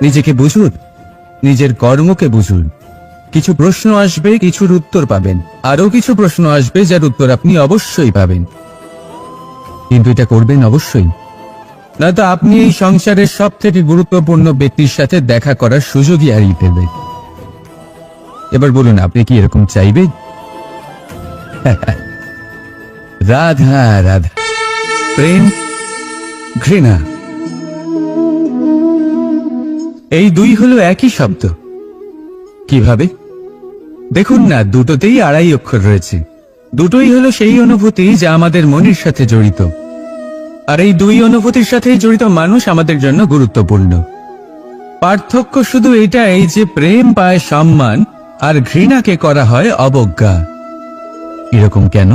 নিজেকে বুঝুন, নিজের কর্মকে বুঝুন। কিছু প্রশ্ন আসবে, কিছুর উত্তর পাবেন, আরো কিছু প্রশ্ন আসবে যার উত্তর আপনি অবশ্যই পাবেন, কিন্তু এটা করবেন অবশ্যই, নয়তো আপনি এই সংসারের সব থেকে গুরুত্বপূর্ণ ব্যক্তির সাথে দেখা করার সুযোগই হারিয়ে ফেলবেন। এবার বলুন, আপনি কি এরকম চাইবেন? রাধা রাধা, প্রেম, ঘৃণা, এই দুই হলো একই শব্দ। কিভাবে? দেখুন না, দুটোতেই আড়াই অক্ষর রয়েছে। দুটোই হলো সেই অনুভূতি যা আমাদের মনের সাথে জড়িত, আর এই দুই অনুভূতির সাথে জড়িত মানুষ আমাদের জন্য গুরুত্বপূর্ণ। পার্থক্য শুধু এটাই যে প্রেম পায় সম্মান আর ঘৃণাকে করা হয় অবজ্ঞা। এরকম কেন?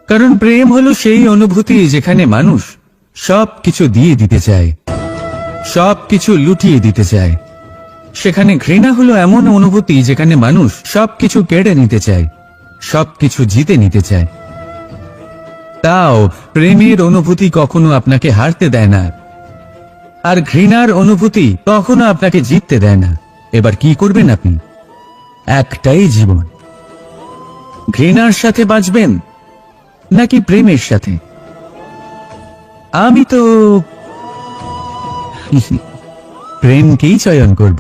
কারণ প্রেম হলো সেই অনুভূতি যেখানে মানুষ সবকিছু দিয়ে দিতে চায়, সবকিছু লুটিয়ে দিতে চায়। সেখানে ঘৃণা হলো এমন অনুভূতি যেখানে মানুষ সবকিছু কেড়ে নিতে চায়, সবকিছু জিতে নিতে চায়। তাও প্রেমের অনুভূতি কখনো আপনাকে হারতে দেয় না, আর ঘৃণার অনুভূতি কখনো আপনাকে জিততে দেয় না। এবার কি করবেন আপনি? একটাই জীবন, ঘৃণার সাথে বাঁচবেন নাকি প্রেমের সাথে? আমি তো প্রেমকেই চয়ন করব।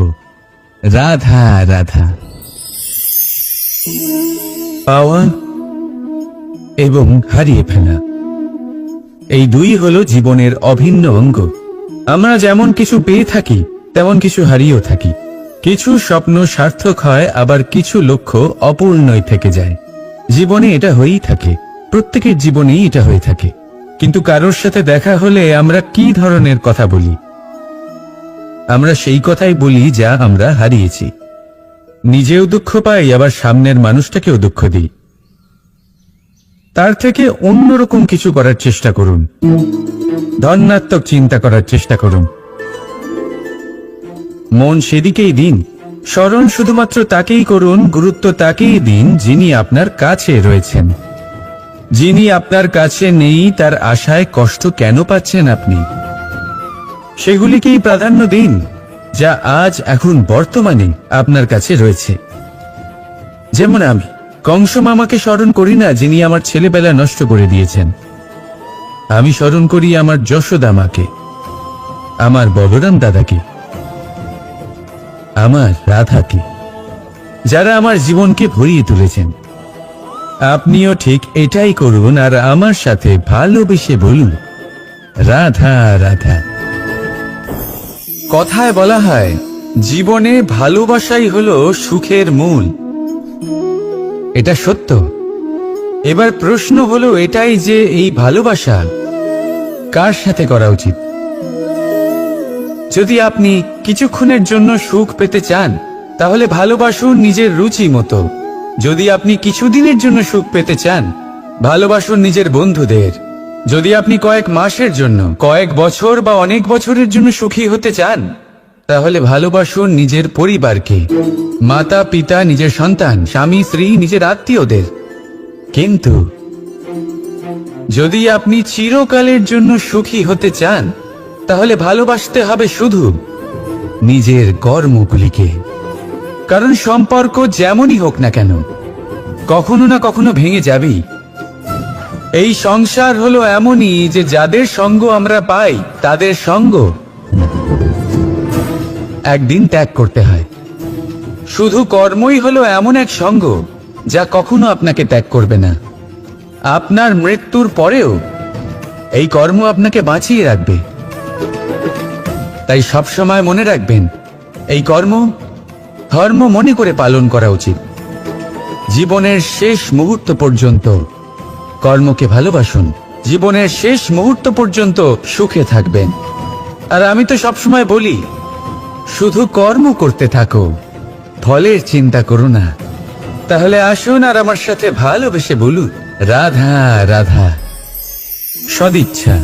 রাধা রাধা। পাওয়া এবং হারিয়ে ফেলা, এই দুই হলো জীবনের অভিন্ন অঙ্গ। আমরা যেমন কিছু পেয়ে থাকি, তেমন কিছু হারিয়েও থাকি। কিছু স্বপ্ন সার্থক হয়, আবার কিছু লক্ষ্য অপূর্ণই থেকে যায়। জীবনে এটা হয়েই থাকে, প্রত্যেকের জীবনেই এটা হয়ে থাকে। কিন্তু কারোর সাথে দেখা হলে আমরা কি ধরনের কথা বলি? আমরা সেই কথাই বলি যা আমরা হারিয়েছি। নিজেও দুঃখ পাই, আবার সামনের মানুষটাকেও দুঃখ দিই। তার থেকে অন্যরকম কিছু করার চেষ্টা করুন, ধনাত্মক চিন্তা করার চেষ্টা করুন। মন সেদিকেই দিন, স্মরণ শুধুমাত্র তাকেই করুন, গুরুত্ব তাকেই দিন যিনি আপনার কাছে রয়েছেন। যিনি আপনার কাছে নেই তার আশায় কষ্ট কেন পাচ্ছেন আপনি? সেগুলিকেই প্রাধান্য দিন যা আজ এখন বর্তমানে আপনার কাছে রয়েছে। যেমন আমি কংস মামাকে স্মরণ করি না, যিনি আমার ছেলেবেলা নষ্ট করে দিয়েছেন। আমি স্মরণ করি আমার যশোদা মাকে, আমার বলরাম দাদাকে, আমার রাধাকে, যারা আমার জীবনকে ভরিয়ে তুলেছেন। আপনিও ঠিক এটাই করুন, আর আমার সাথে ভালোবেসে বলুন, রাধা রাধা। কথায় বলা হয়, জীবনে ভালোবাসাই হলো সুখের মূল। এটা সত্য। এবার প্রশ্ন হলো এটাই যে এই ভালোবাসা কার সাথে করা উচিত? যদি আপনি কিছুক্ষণের জন্য সুখ পেতে চান, তাহলে ভালোবাসুন নিজের রুচি মতো। যদি আপনি কিছুদিনের জন্য সুখ পেতে চান, ভালোবাসুন নিজের বন্ধুদের। যদি আপনি কয়েক মাসের জন্য, কয়েক বছর বা অনেক বছরের জন্য সুখী হতে চান, তাহলে ভালোবাসুন নিজের পরিবারকে, মাতা পিতা, নিজের সন্তান, স্বামী স্ত্রী, নিজের আত্মীয়দের। কিন্তু যদি আপনি চিরকালের জন্য সুখী হতে চান, তাহলে ভালোবাসতে হবে শুধু নিজের কর্মগুলিকে। কারণ সম্পর্ক যেমনই হোক না কেন, কখনো না কখনো ভেঙে যাবেই। এই সংসার হলো এমনই যে যাদের সঙ্গ আমরা পাই, তাদের সঙ্গ একদিন ত্যাগ করতে হয়। শুধু কর্মই হলো এমন এক সঙ্গ যা কখনো আপনাকে ত্যাগ করবে না। আপনার মৃত্যুর পরেও এই কর্ম আপনাকে বাঁচিয়ে রাখবে। তাই সবসময় মনে রাখবেন, এই কর্ম ধর্ম মনে করে পালন করা উচিত। জীবনের শেষ মুহূর্ত পর্যন্ত কর্মকে ভালোবাসুন, জীবনের শেষ মুহূর্ত পর্যন্ত সুখে থাকবেন। আর আমি তো সবসময় বলি, শুধু কর্ম করতে থাকো, ফলের চিন্তা করো না। তাহলে আসুন আর আমার সাথে ভালোবেসে বলুন, রাধা রাধা। সদিচ্ছা।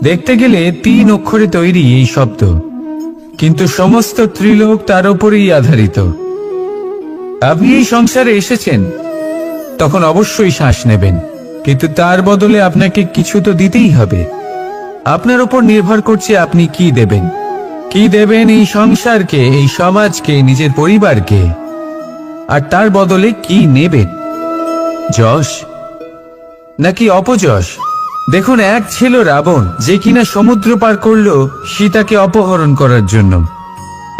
দেখতে গেলে 3 অক্ষরে তৈরি এই শব্দ, কিন্তু সমস্ত ত্রিলোক তার উপরেই আধারিত। আপনি এই সংসারে এসেছেন, তখন অবশ্যই শ্বাস নেবেন, কিন্তু তার বদলে আপনাকে কিছু তো দিতেই হবে। আপনার উপর নির্ভর করছে আপনি কি দেবেন। কি দেবেন এই সংসারকে, এই সমাজকে, নিজের পরিবারকে, আর তার বদলে কি নেবেন? যশ নাকি অপযশ? দেখুন, এক ছিল রাবণ, যে কিনা সমুদ্র পার করলো সীতাকে অপহরণ করার জন্য।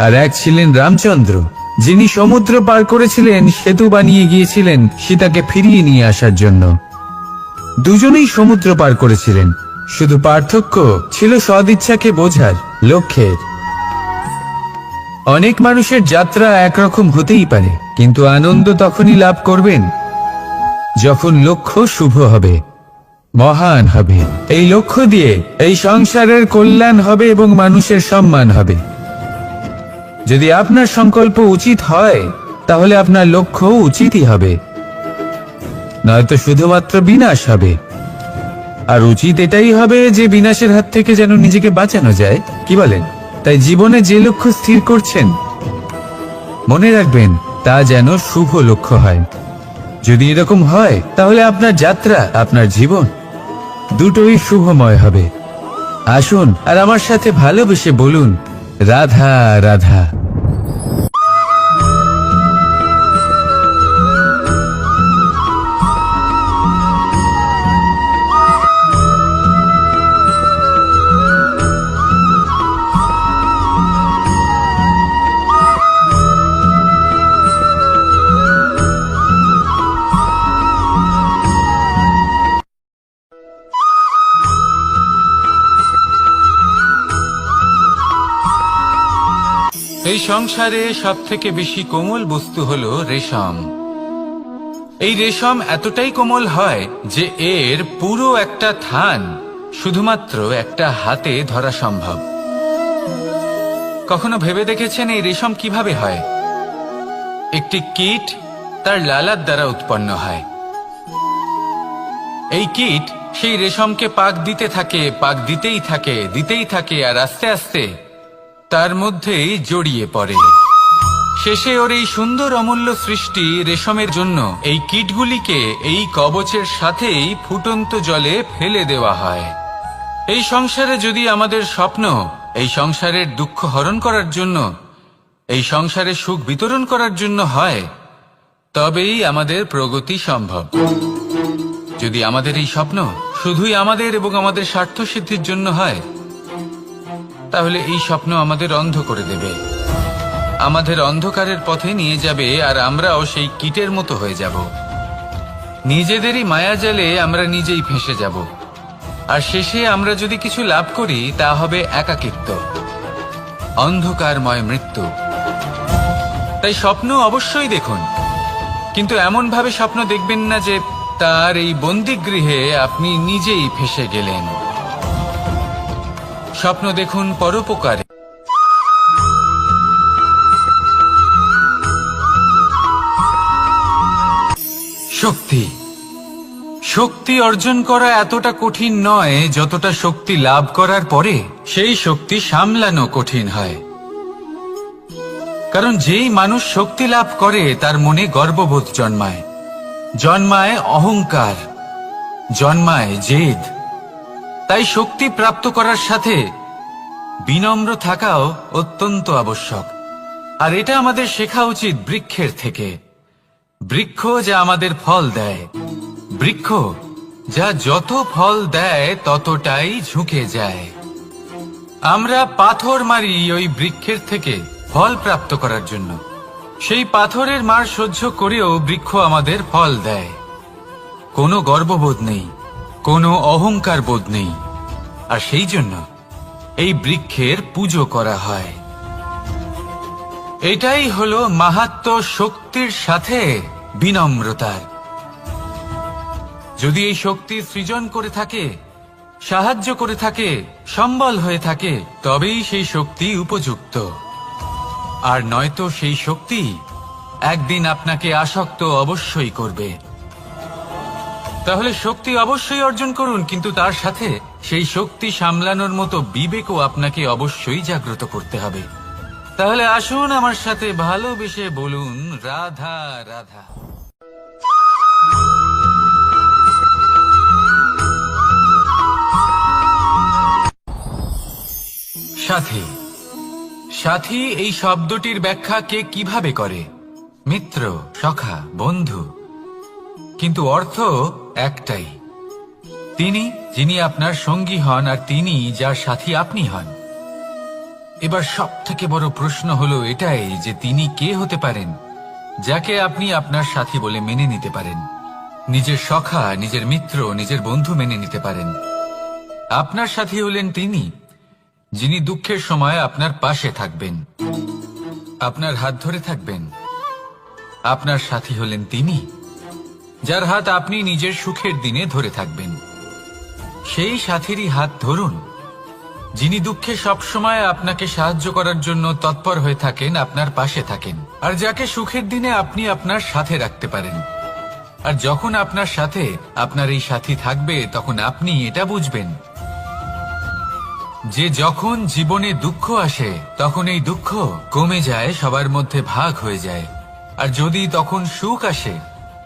আর এক ছিলেন রামচন্দ্র, যিনি সমুদ্র পার করেছিলেন সেতু বানিয়ে গিয়েছিলেন সীতাকে ফিরিয়ে নিয়ে আসার জন্য। দুজনেই সমুদ্র পার করেছিলেন, শুধু পার্থক্য ছিল সদিচ্ছাকে বোঝার লক্ষ্যের। অনেক মানুষের যাত্রা একরকম হতেই পারে, কিন্তু আনন্দ তখনই লাভ করবেন যখন লক্ষ্য শুভ হবে, মহান হবে। এই লক্ষ্য দিয়ে এই সংসারের কল্যাণ হবে এবং মানুষের সম্মান হবে। যদি আপনার সংকল্প উচিত হয় তাহলে আপনার লক্ষ্য উচিতই হবে, নয়তো শুধুমাত্র বিনাশ হবে। আর উচিত এটাই হবে যে বিনাশের হাত থেকে যেন নিজেকে বাঁচানো যায়, কি বলেন? তাই জীবনে যে লক্ষ্য স্থির করছেন মনে রাখবেন তা যেন শুভ লক্ষ্য হয়। যদি এরকম হয় তাহলে আপনার যাত্রা, আপনার জীবন দুটোই শুভময় হবে। আসুন আর আমার সাথে ভালোবেসে বলুন, রাধা রাধা। এই সংসারে সবথেকে বেশি কোমল বস্তু হলো রেশম। এই রেশম এতটাই কোমল হয় যে এর পুরো একটা থান শুধুমাত্র একটা হাতে ধরা সম্ভব। কখনো ভেবে দেখেছেন এই রেশম কিভাবে হয়? একটি কীট তার লালার দ্বারা উৎপন্ন হয়। এই কীট সেই রেশমকে পাক দিতে থাকে, পাক দিতেই থাকে আর আস্তে আস্তে তার মধ্যেই জড়িয়ে পড়ে। শেষে ওর এই সুন্দর অমূল্য সৃষ্টি রেশমের জন্য এই কীটগুলিকে এই কবচের সাথেই ফুটন্ত জলে ফেলে দেওয়া হয়। এই সংসারে যদি আমাদের স্বপ্ন এই সংসারের দুঃখ হরণ করার জন্য, এই সংসারে সুখ বিতরণ করার জন্য হয়, তবেই আমাদের প্রগতি সম্ভব। যদি আমাদের এই স্বপ্ন শুধুই আমাদের এবং আমাদের স্বার্থ সিদ্ধির জন্য হয়, তাহলে এই স্বপ্ন আমাদের অন্ধ করে দেবে, আমাদের অন্ধকারের পথে নিয়ে যাবে, আর আমরাও সেই কীটের মতো হয়ে যাব। নিজেদেরই মায়াজালে আমরা নিজেই ফেঁসে যাব, আর শেষে আমরা যদি কিছু লাভ করি তা হবে একাকিত্ব, অন্ধকারময় মৃত্যু। তাই স্বপ্ন অবশ্যই দেখুন, কিন্তু এমন ভাবে স্বপ্ন দেখবেন না যে তার এই বন্দিগৃহে আপনি নিজেই ফেঁসে গেলেন। স্বপ্ন দেখুন পরোপকারে। শক্তি শক্তি অর্জন করা এতটা কঠিন নয় যতটা শক্তি লাভ করার পরে সেই শক্তি সামলানো কঠিন হয়। কারণ যেই মানুষ শক্তি লাভ করে তার মনে গর্ববোধ জন্মায়, জন্মায় অহংকার, জন্মায় জেদ। তাই শক্তি প্রাপ্ত করার সাথে বিনম্র থাকাও অত্যন্ত আবশ্যক। আর এটা আমাদের শেখা উচিত বৃক্ষের থেকে। বৃক্ষ যা আমাদের ফল দেয়, বৃক্ষ যা যত ফল দেয় ততটাই ঝুঁকে যায়। আমরা পাথর মারি ওই বৃক্ষের থেকে ফল প্রাপ্ত করার জন্য। সেই পাথরের মার সহ্য করেও বৃক্ষ আমাদের ফল দেয়। কোনো গর্ববোধ নেই, কোনো অহংকার বোধ নেই, আর সেই জন্য এই বৃক্ষের পুজো করা হয়। এটাই হলো মাহাত্ম্য শক্তির সাথে বিনম্রতার। যদি এই শক্তি সৃজন করে থাকে, সাহায্য করে থাকে, সম্বল হয়ে থাকে, তবেই সেই শক্তি উপযুক্ত। আর নয়তো সেই শক্তি একদিন আপনাকে আসক্ত অবশ্যই করবে। তাহলে শক্তি অবশ্যই অর্জন করুন, কিন্তু তার সাথে সেই শক্তি সামলানোর মতো বিবেকও আপনাকে অবশ্যই জাগ্রত করতে হবে। তাহলে আসুন আমার সাথে ভালোবেসে বলুন, রাধা রাধা। সাথী সাথী এই শব্দটির ব্যাখ্যা কে কিভাবে করে? মিত্র, সখা, বন্ধু। কিন্তু অর্থ একটাই, তিনি যিনি আপনার সঙ্গী হন আর তিনি যার সাথী আপনি হন। এবার সব থেকে বড় প্রশ্ন হলো এটাই যে তিনি কে হতে পারেন যাকে আপনি আপনার সাথী বলে মেনে নিতে পারেন, নিজের সখা, নিজের মিত্র, নিজের বন্ধু মেনে নিতে পারেন। আপনার সাথী হলেন তিনি যিনি দুঃখের সময় আপনার পাশে থাকবেন, আপনার হাত ধরে থাকবেন। আপনার সাথী হলেন তিনি যার হাত আপনি নিজের সুখের দিনে ধরে থাকবেন। সেই সাথীরই হাত ধরুন যিনি দুঃখে সবসময় আপনাকে সাহায্য করার জন্য তৎপর হয়ে থাকেন, আপনার পাশে থাকেন, আর যাকে সুখের দিনে আপনি আপনার সাথে রাখতে পারেন। আর যখন আপনার সাথে আপনার এই সাথী থাকবে তখন আপনি এটা বুঝবেন যে যখন জীবনে দুঃখ আসে তখন এই দুঃখ কমে যায়, সবার মধ্যে ভাগ হয়ে যায়। আর যদি তখন সুখ আসে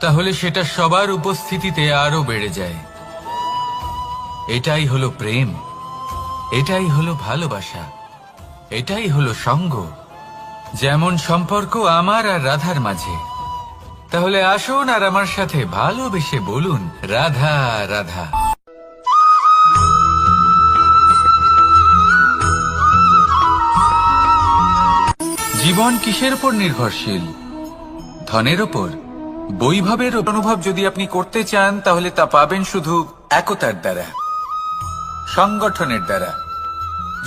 তাহলে সেটা সবার উপস্থিতিতে আরো বেড়ে যায়। এটাই হলো প্রেম, এটাই হলো ভালোবাসা, এটাই হলো সঙ্গ। যেমন সম্পর্ক আমার আর রাধার মাঝে। তাহলে আসুন আর আমার সাথে ভালোবেসে বলুন, রাধা রাধা। জীবন কিসের উপর নির্ভরশীল? ধনের ওপর, বৈভবের অনুভব যদি আপনি করতে চান তাহলে তা পাবেন শুধু একতার দ্বারা, সংগঠনের দ্বারা।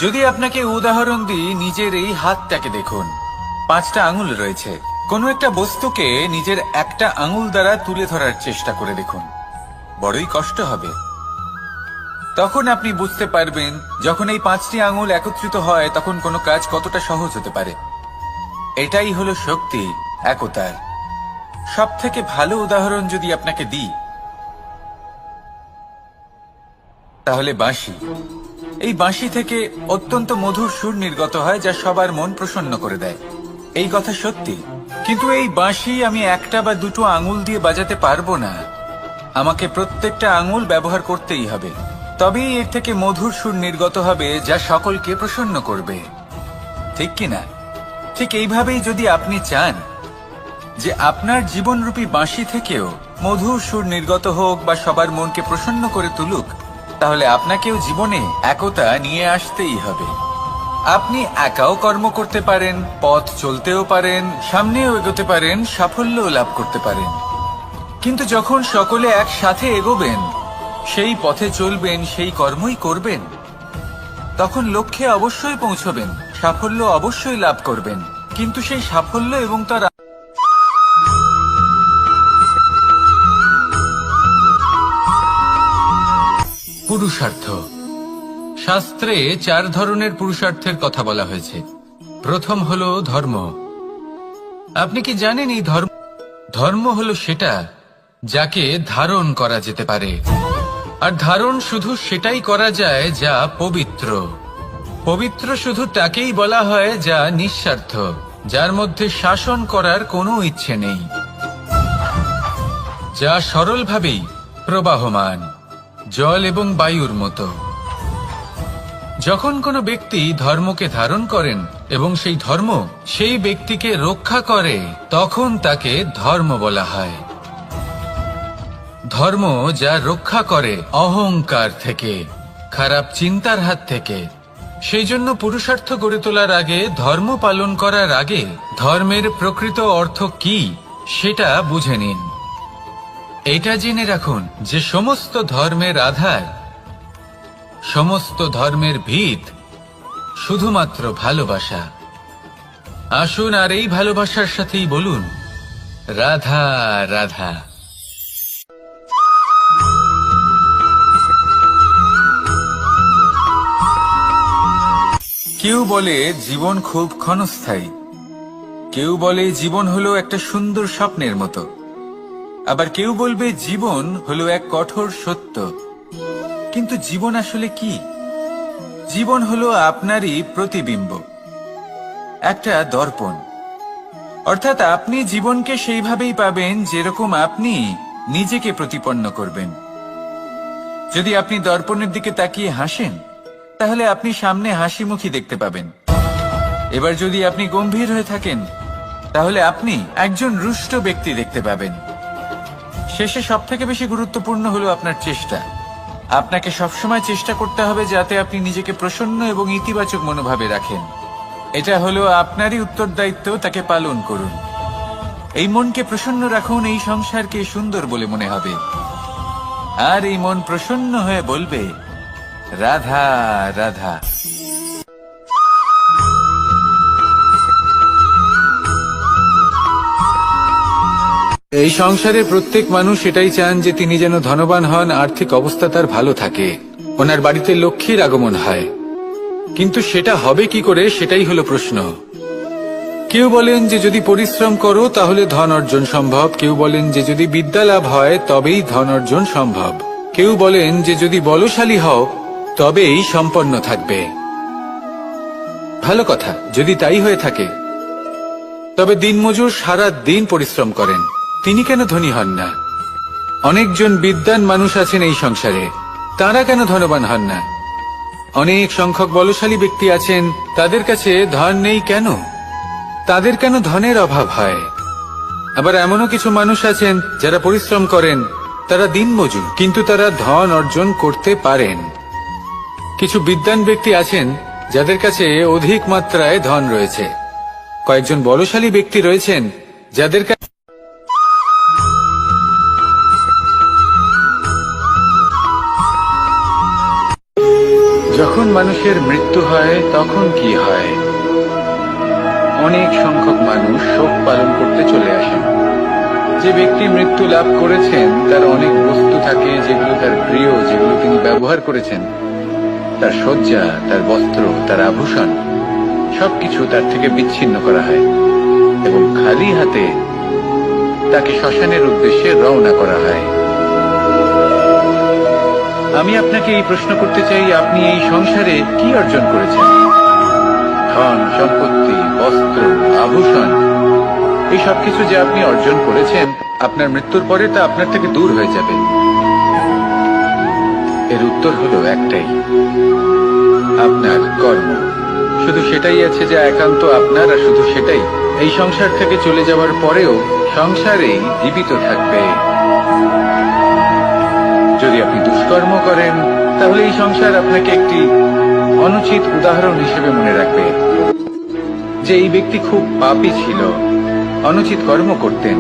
যদি আপনাকে উদাহরণ দিই, নিজের এই হাতটাকে দেখুন, 5টা আঙুল রয়েছে। কোনো একটা বস্তুকে নিজের একটা আঙুল দ্বারা তুলে ধরার চেষ্টা করে দেখুন, বড়ই কষ্ট হবে। তখন আপনি বুঝতে পারবেন যখন এই 5টি আঙুল একত্রিত হয় তখন কোনো কাজ কতটা সহজ হতে পারে। এটাই হলো শক্তি একতার। সব থেকে ভালো উদাহরণ যদি আপনাকে দিই তাহলে বাঁশি। এই বাঁশি থেকে অত্যন্ত মধুর সুর নির্গত হয় যা সবার মন প্রসন্ন করে দেয়। এই কথা সত্যি, কিন্তু এই বাঁশি আমি একটা বা দুটো আঙুল দিয়ে বাজাতে পারবো না। আমাকে প্রত্যেকটা আঙুল ব্যবহার করতেই হবে, তবেই এর থেকে মধুর সুর নির্গত হবে যা সকলকে প্রসন্ন করবে, ঠিক কিনা? ঠিক এইভাবেই যদি আপনি চান যে আপনার জীবনরূপী বাঁশি থেকেও মধুর সুর নির্গত হোক বা সবার মনকে প্রসন্ন করে তুলুক, তাহলে আপনাকেও জীবনে একতা নিয়ে আসতেই হবে। আপনি একাও কর্ম করতে পারেন, পথ চলতেও পারেন, সামনেও এগোতে পারেন, সাফল্যও লাভ করতে পারেন। কিন্তু যখন সকলে একসাথে এগোবেন, সেই পথে চলবেন, সেই কর্মই করবেন, তখন লক্ষ্যে অবশ্যই পৌঁছবেন, সাফল্য অবশ্যই লাভ করবেন। কিন্তু সেই সাফল্য এবং তার পুরুষার্থ। শাস্ত্রে 4 ধরনের পুরুষার্থের কথা বলা হয়েছে। প্রথম হলো ধর্ম। আপনি কি জানেন এই ধর্ম হলো সেটা যাকে ধারণ করা যেতে পারে, আর ধারণ শুধু সেটাই করা যায় যা পবিত্র। পবিত্র শুধু তাকেই বলা হয় যা নিঃস্বার্থ, যার মধ্যে শাসন করার কোনো ইচ্ছে নেই, যা সরলভাবেই প্রবাহমান, জল এবং বায়ুর মতো। যখন কোনো ব্যক্তি ধর্মকে ধারণ করেন এবং সেই ধর্ম সেই ব্যক্তিকে রক্ষা করে, তখন তাকে ধর্ম বলা হয়। ধর্ম যা রক্ষা করে অহংকার থেকে, খারাপ চিন্তার হাত থেকে। সেই জন্য পুরুষার্থ গড়ে তোলার আগে, ধর্ম পালন করার আগে ধর্মের প্রকৃত অর্থ কি সেটা বুঝে নিন। এটা জেনে রাখুন যে সমস্ত ধর্মের আধার, সমস্ত ধর্মের ভিত শুধুমাত্র ভালোবাসা। আসুন আর এই ভালোবাসার সাথেই বলুন, রাধা রাধা। কেউ বলে জীবন খুব ক্ষণস্থায়ী, কেউ বলে জীবন হলো একটা সুন্দর স্বপ্নের মতো, আবার কেউ বলবে জীবন হলো এক কঠোর সত্য। কিন্তু জীবন আসলে কি? জীবন হলো আপনারই প্রতিবিম্ব, একটা দর্পণ। অর্থাৎ আপনি জীবনকে সেইভাবেই পাবেন যেরকম আপনি নিজেকে প্রতিপন্ন করবেন। যদি আপনি দর্পণের দিকে তাকিয়ে হাসেন, তাহলে আপনি সামনে হাসি মুখী দেখতে পাবেন। এবার যদি আপনি গম্ভীর হয়ে থাকেন, তাহলে আপনি একজন রুষ্ট ব্যক্তি দেখতে পাবেন। শেষে সবথেকে বেশি গুরুত্বপূর্ণ হলো আপনার চেষ্টা। আপনাকে সবসময় চেষ্টা করতে হবে যাতে আপনি নিজেকে প্রসন্ন এবং ইতিবাচক মনোভাবে রাখেন। এটা হলো আপনারই উত্তরদায়িত্ব, তাকে পালন করুন। এই মনকে প্রসন্ন রাখুন, এই সংসারকে সুন্দর বলে মনে হবে। আর এই মন প্রসন্ন হয়ে বলবে, রাধা রাধা। এই সংসারে প্রত্যেক মানুষ এটাই চান যে তিনি যেন ধনবান হন, আর্থিক অবস্থা তার ভালো থাকে, ওনার বাড়িতে লক্ষ্মীর আগমন হয়। কিন্তু সেটা হবে কি করে, সেটাই হলো প্রশ্ন। কেউ বলেন যে যদি পরিশ্রম করো তাহলে ধন অর্জন সম্ভব, কেউ বলেন যে যদি বিদ্যা লাভ হয় তবেই ধন অর্জন সম্ভব, কেউ বলেন যে যদি বলশালী হও তবেই সম্পন্ন থাকবে। ভালো কথা, যদি তাই হয়ে থাকে, তবে দিনমজুর সারা দিন পরিশ্রম করেন, তিনি কেন ধনী হন না? অনেকজন বিদ্বান মানুষ আছেন এই সংসারে, তারা কেন ধনবান হন না? অনেক সংখ্যক বলশালী ব্যক্তি আছেন, তাদের কাছে ধন নেই কেন? তাদের কেন ধনের অভাব হয়? আবার এমনও কিছু মানুষ আছেন যারা পরিশ্রম করেন, তারা দিনমজুর, কিন্তু তারা ধন অর্জন করতে পারেন। কিছু বিদ্বান ব্যক্তি আছেন যাদের কাছে অধিক মাত্রায় ধন রয়েছে, কয়েকজন বলশালী ব্যক্তি রয়েছেন যাদের কাছে যখন মানুষের মৃত্যু হয় তখন কি হয়? অনেক সংখ্যক মানুষ শোক পালন করতে চলে আসেন। যে ব্যক্তি মৃত্যু লাভ করেছেন তার অনেক বস্তু থাকে যেগুলো তার প্রিয়, যেগুলো তিনি ব্যবহার করেছেন, তার শয্যা, তার বস্ত্র, তার আভূষণ, সবকিছু তার থেকে বিচ্ছিন্ন করা হয় এবং খালি হাতে তাকে শ্মশানের উদ্দেশ্যে রওনা করা হয়। আমি আপনাকে এই প্রশ্ন করতে চাই, আপনি এই সংসারে কি অর্জন করেছেন? ধন, সম্পত্তি, বস্ত্র, আভূষণ, এই সবকিছু যে আপনি অর্জন করেছেন, আপনার মৃত্যুর পরে তা আপনার থেকে দূর হয়ে যাবে। এর উত্তর হলো একটাই, আপনার কর্ম। শুধু সেটাই আছে যা একান্ত আপনার, আর শুধু সেটাই এই সংসার থেকে চলে যাওয়ার পরেও সংসারেই জীবিত থাকবে। যদি আপনি দুষ্কর্ম করেন তাহলে এই সংসার আপনাকে একটি অনুচিত উদাহরণ হিসেবে মনে রাখবে যে এই ব্যক্তি খুব পাপী ছিল, অনুচিত কর্ম করতেন।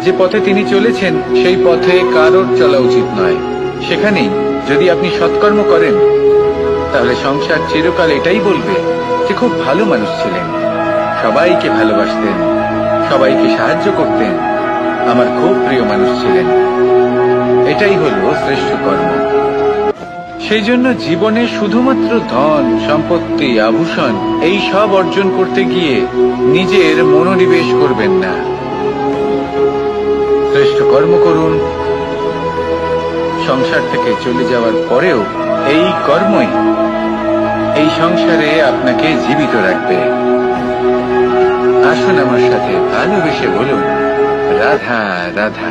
যে পথে তিনি চলেছেন সেই পথে কারোর চলা উচিত নয়। সেখানেই যদি আপনি সৎকর্ম করেন তাহলে সংসার চিরকাল এটাই বলবে যে খুব ভালো মানুষ ছিলেন, সবাইকে ভালোবাসতেন, সবাইকে সাহায্য করতেন, আমার খুব প্রিয় মানুষ ছিলেন। এটাই হলো শ্রেষ্ঠ কর্ম। সেই জন্য জীবনে শুধুমাত্র ধন, সম্পত্তি, আভূষণ এই সব অর্জন করতে গিয়ে নিজের মনোনিবেশ করবেন না। শ্রেষ্ঠ কর্ম করুন। সংসার থেকে চলে যাওয়ার পরেও এই কর্মই এই সংসারে আপনাকে জীবিত রাখবে। আসুন আমার সাথে ভালোবেসে বলুন, রাধা রাধা।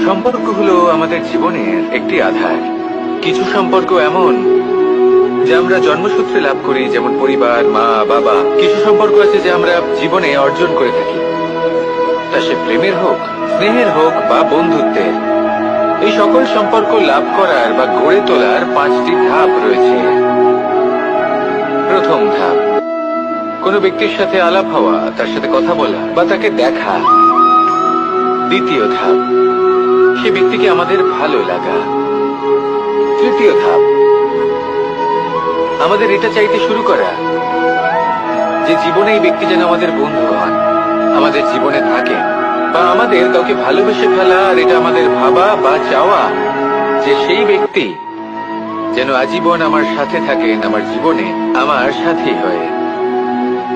সম্পর্ক হলো আমাদের জীবনের একটি আধার। কিছু সম্পর্ক এমন যা আমরা জন্মসূত্রে লাভ করি, যেমন পরিবার, মা, বাবা। কিছু সম্পর্ক আছে যে আমরা জীবনে অর্জন করে থাকি, তা সে প্রেমের হোক, স্নেহের হোক বা বন্ধুত্বের। এই সকল সম্পর্ক লাভ করার বা গড়ে তোলার 5টি ধাপ রয়েছে। প্রথম ধাপ, কোনো ব্যক্তির সাথে আলাপ হওয়া, তার সাথে কথা বলা বা তাকে দেখা। দ্বিতীয় ধাপ, সে ব্যক্তিকে আমাদের ভালো লাগা। তৃতীয় ধাপ, আমাদের এটা চাইতে শুরু করা যে জীবনে এই ব্যক্তি যেন আমাদের বন্ধু হন, আমাদের জীবনে থাকে, বা আমাদের কাউকে ভালোবেসে ফেলা, আর এটা আমাদের ভাবা বা চাওয়া যে সেই ব্যক্তি যেন আজীবন আমার সাথে থাকেন, আমার জীবনে আমার সাথী হয়ে।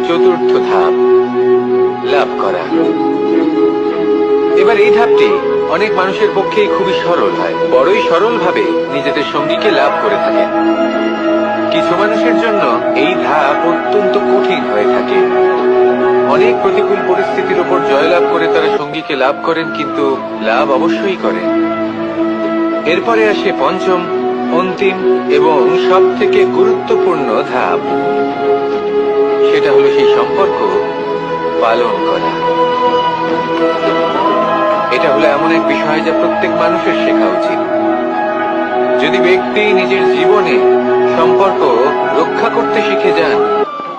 চতুর্থ ধাপ, লাভ করা। এবার এই ধাপটি অনেক মানুষের পক্ষেই খুবই সরল হয়, বড়ই সরল ভাবে নিজেদের সঙ্গীকে লাভ করে থাকেন। কিছু মানুষের জন্য এই ধাপ অত্যন্ত কঠিন হয়ে থাকে। অনেক প্রতিকূল পরিস্থিতির উপর জয়লাভ করে তারা সঙ্গীকে লাভ করেন, কিন্তু লাভ অবশ্যই করেন। এরপরে আসে পঞ্চম, অন্তিম এবং সব থেকে গুরুত্বপূর্ণ ধাপ। সেটা হলো সেই সম্পর্ক পালন করা। এটা হলো এমন এক বিষয় যা প্রত্যেক মানুষের শেখা উচিত। যদি ব্যক্তি নিজের জীবনে সম্পর্ক রক্ষা করতে শিখে যান,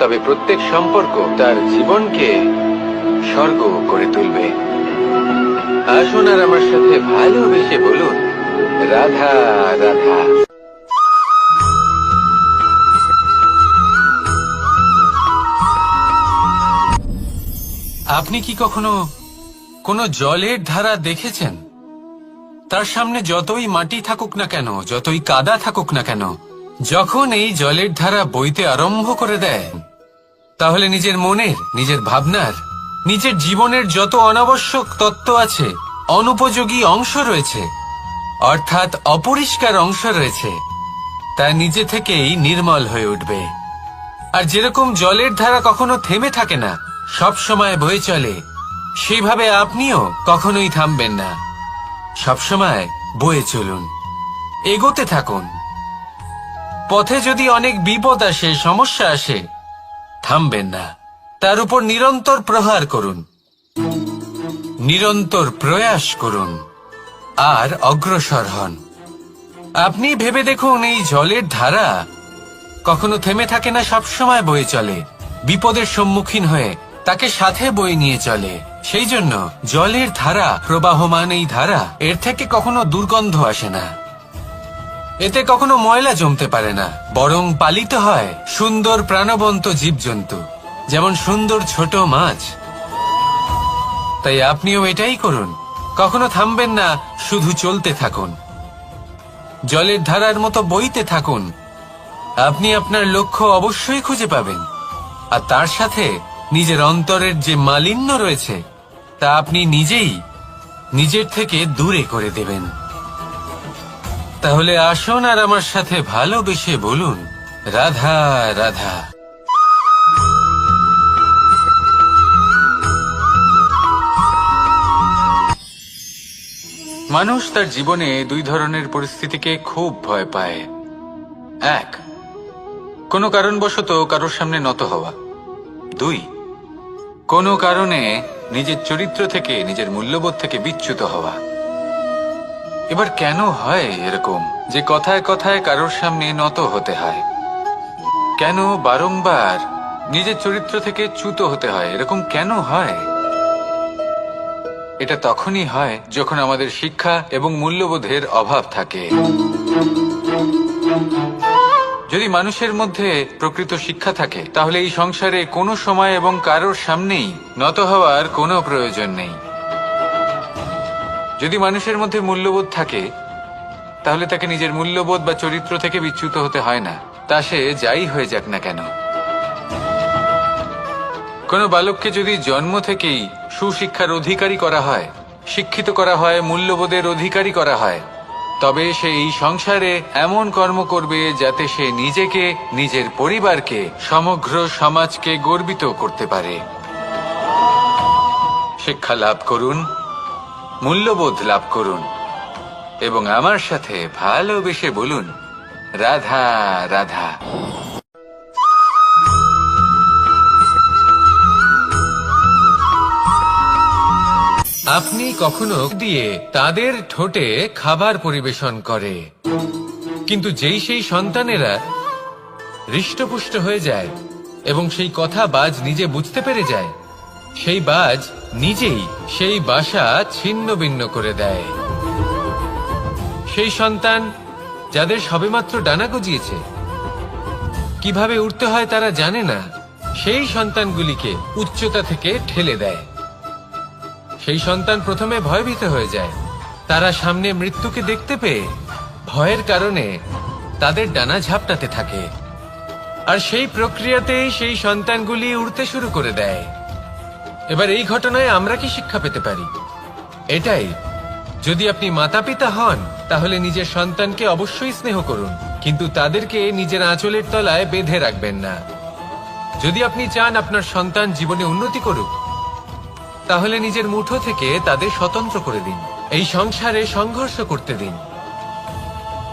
তবে প্রত্যেক সম্পর্ক তার জীবনকে স্বর্গ করে তুলবে। আসুন আর আমার সাথে ভালোবেসে বলুন, রাধা রাধা। আপনি কি কখনো কোনো জলের ধারা দেখেছেন? তার সামনে যতই মাটি থাকুক না কেন, যতই কাদা থাকুক না কেন, যখন এই জলের ধারা বইতে আরম্ভ করে দেয়, তাহলে নিজের মনের, নিজের ভাবনার, নিজের জীবনের যত অনাবশ্যক তত্ত্ব আছে, অনুপযোগী অংশ রয়েছে, অর্থাৎ অপরিষ্কার অংশ রয়েছে, তা নিজে থেকেই নির্মল হয়ে উঠবে। আর যেরকম জলের ধারা কখনো থেমে থাকে না, সব সময় বয়ে চলে, সেইভাবে আপনিও কখনোই থামবেন না। সবসময় বয়ে চলুন, এগোতে থাকুন। পথে যদি অনেক বিপদ আসে, সমস্যা আসে, থামবেন না, তার উপর নিরন্তর প্রহার করুন, নিরন্তর প্রয়াস করুন আর অগ্রসর হন। আপনি ভেবে দেখুন, এই জলের ধারা কখনো থেমে থাকে না, সবসময় বয়ে চলে, বিপদের সম্মুখীন হয়ে তাকে সাথে বয়ে নিয়ে চলে। সেই জন্য জলের ধারা, প্রবাহমান এই ধারা, এর থেকে কখনো দুর্গন্ধ আসে না, এতে কখনো ময়লা জমতে পারে না, বরং পালিত হয় সুন্দর প্রাণবন্ত জীবজন্তু, যেমন সুন্দর ছোট মাছ। তাই আপনিও এটাই করুন, কখনো থামবেন না, শুধু চলতে থাকুন, জলের ধারার মতো বইতে থাকুন। আপনি আপনার লক্ষ্য অবশ্যই খুঁজে পাবেন, আর তার সাথে নিজের অন্তরের যে মালিন্য রয়েছে তা আপনি নিজেই নিজের থেকে দূরে করে দেবেন। তাহলে আসুন আর আমার সাথে ভালোবেসে বলুন, রাধা রাধা। মানুষ তার জীবনে দুই ধরনের পরিস্থিতিকে খুব ভয় পায়। এক, কোনো কারণবশত কারোর সামনে নত হওয়া। দুই, কোনো কারণে নিজের চরিত্র থেকে, নিজের মূল্যবোধ থেকে বিচ্যুত হওয়া। এবার কেন হয় এরকম যে কথায় কথায় কারোর সামনে নত হতে হয়? কেন বারংবার নিজের চরিত্র থেকে চ্যুত হতে হয়? এরকম কেন হয়? এটা তখনই হয় যখন আমাদের শিক্ষা এবং মূল্যবোধের অভাব থাকে। যদি মানুষের মধ্যে প্রকৃত শিক্ষা থাকে, তাহলে এই সংসারে কোনো সময় এবং কারোর সামনেই নত হওয়ার কোনো প্রয়োজন নেই। যদি মানুষের মধ্যে মূল্যবোধ থাকে, তাহলে তাকে নিজের মূল্যবোধ বা চরিত্র থেকে বিচ্যুত হতে হয় না, তা সে যাই হয়ে যাক না কেন। কোনো বালককে যদি জন্ম থেকেই সুশিক্ষার অধিকারী করা হয়, শিক্ষিত করা হয়, মূল্যবোধের অধিকারী করা হয়, তবে সে এই সংসারে এমন কর্ম করবে যাতে সে নিজেকে, নিজের পরিবারকে, সমগ্র সমাজকে গর্বিত করতে পারে। শিক্ষা লাভ করুন, মূল্যবোধ লাভ করুন এবং আমার সাথে ভালোবেসে বলুন, রাধা রাধা। আপনি কখনো দিয়ে তাদের ঠোঁটে খাবার পরিবেশন করে, কিন্তু যেই সেই সন্তানেরা হৃষ্টপুষ্ট হয়ে যায় এবং সেই কথা বাজ নিজে বুঝতে পেরে যায়, সেই বাজ নিজেই সেই বাসা ছিন্ন ভিন্ন করে দেয়। সেই সন্তান যাদের সবেমাত্র ডানা গজিয়েছে, কিভাবে উঠতে হয় তারা জানে না, সেই সন্তানগুলিকে উচ্চতা থেকে ঠেলে দেয়। সেই সন্তান প্রথমে ভয়ভীত হয়ে যায়, তারা সামনে মৃত্যুকে দেখতে পেয়ে ভয়ের কারণে তাদের ডানা ঝাপটাতে থাকে, আর সেই প্রক্রিয়াতেই সেই সন্তানগুলি উড়তে শুরু করে দেয়। এবার এই ঘটনায় আমরা কি শিক্ষা পেতে পারি? এটাই, যদি আপনি মাতা পিতা হন, তাহলে নিজের সন্তানকে অবশ্যই স্নেহ করুন, কিন্তু তাদেরকে নিজের আঁচলের তলায় বেঁধে রাখবেন না। যদি আপনি চান আপনার সন্তান জীবনে উন্নতি করুক, তাহলে নিজের মুঠো থেকে তাদের স্বতন্ত্র করে দিন, এই সংসারে সংঘর্ষ করতে দিন।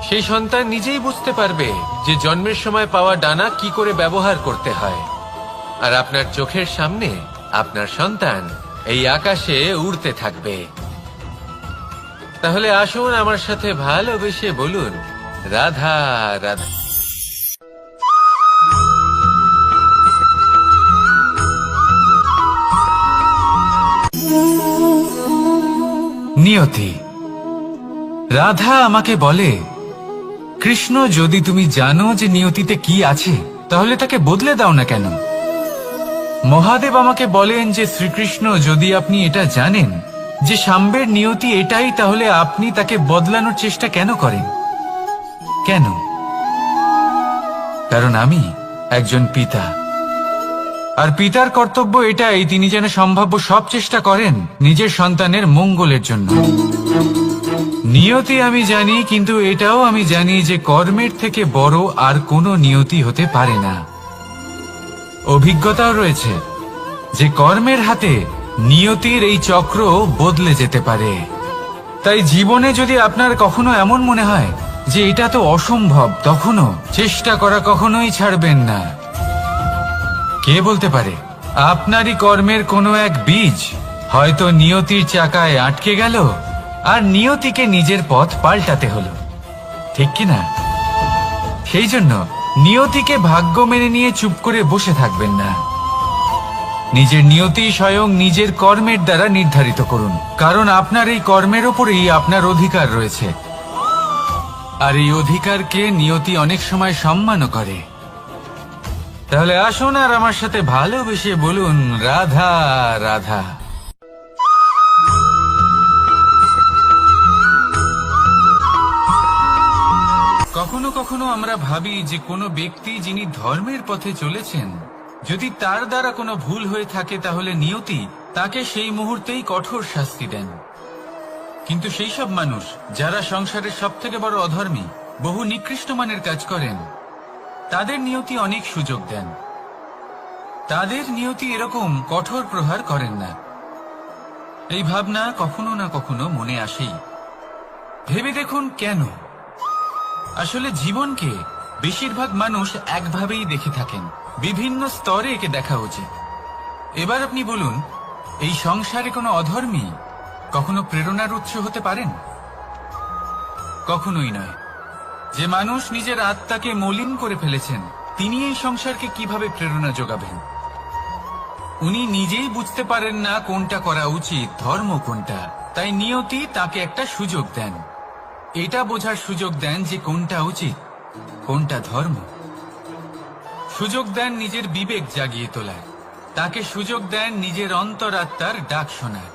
সেই সন্তান নিজেই বুঝতে পারবে যে জন্মের সময় পাওয়া ডানা কি করে ব্যবহার করতে হয়। আর আপনার চোখের সামনে আপনার সন্তান এই আকাশে উড়তে থাকবে। তাহলে আসুন আমার সাথে ভালোবেসে বলুন, রাধা রাধা। নিয়তি। রাধা আমাকে বলে, কৃষ্ণ, যদি তুমি জানো যে নিয়তিতে কি আছে তাহলে তাকে বদলে দাও না কেন? মহাদেব আমাকে বলেন যে শ্রীকৃষ্ণ, যদি আপনি এটা জানেন যে সাম্বের নিয়তি এটাই, তাহলে আপনি তাকে বদলানোর চেষ্টা কেন করেন? কেন? কারণ আমি একজন পিতা, আর পিতার কর্তব্য এটাই, তিনি যেন সম্ভাব্য সব চেষ্টা করেন নিজের সন্তানের মঙ্গলের জন্য। নিয়তি আমি জানি, কিন্তু এটাও আমি জানি যে কর্মের থেকে বড় আর কোনো নিয়তি হতে পারে না। অভিজ্ঞতাও রয়েছে যে কর্মের হাতে নিয়তির এই চক্র বদলে যেতে পারে। তাই জীবনে যদি আপনার কখনো এমন মনে হয় যে এটা তো অসম্ভব, তখনও চেষ্টা করা কখনোই ছাড়বেন না। কে বলতে পারে আপনারই কর্মের কোনো এক বীজ হয়তো নিয়তির চাকায় আটকে গেল আর নিয়তিকে নিজের পথ পাল্টাতে হলো, ঠিক কিনা? সেই জন্য নিয়তিকে ভাগ্য মেনে নিয়ে চুপ করে বসে থাকবেন না। নিজের নিয়তি স্বয়ং নিজের কর্মের দ্বারা নির্ধারিত করুন, কারণ আপনার এই কর্মের ওপরেই আপনার অধিকার রয়েছে। আর এই অধিকারকে নিয়তি অনেক সময় সম্মানও করে। তাহলে আসুন আর আমার সাথে ভালোবেসে বলুন, রাধা রাধা। কখনো কখনো আমরা ভাবি যে কোনো ব্যক্তি যিনি ধর্মের পথে চলেছেন, যদি তার দ্বারা কোনো ভুল হয়ে থাকে তাহলে নিয়তি তাকে সেই মুহূর্তেই কঠোর শাস্তি দেন। কিন্তু সেই সব মানুষ যারা সংসারের সব থেকে বড় অধর্মী, বহু নিকৃষ্ট মানের কাজ করেন, তাদের নিয়তি অনেক সুযোগ দেন। তাদের নিয়তি এরকম কঠোর প্রহার করেন না। এই ভাবনা কখনো না কখনো মনে আসেই। ভেবে দেখুন কেন? আসলে জীবনকে বেশিরভাগ মানুষ একভাবেই দেখে থাকেন, বিভিন্ন স্তরে একে দেখা উচিত। এবার আপনি বলুন, এই সংসারে কোনো অধর্মী কখনো প্রেরণার উৎস হতে পারেন? কখনোই নয়। যে মানুষ নিজের আত্মাকে মলিন করে ফেলেছেন, তিনি এই সংসারকে কিভাবে প্রেরণা যোগাবেন? উনি নিজেই বুঝতে পারেন না কোনটা করা উচিত, ধর্ম কোনটা। তাই নিয়তি তাকে একটা সুযোগ দেন, এটা বোঝার সুযোগ দেন যে কোনটা উচিত, কোনটা ধর্ম। সুযোগ দেন নিজের বিবেক জাগিয়ে তোলার, তাকে সুযোগ দেন নিজের অন্তরাত্মার ডাক শোনার।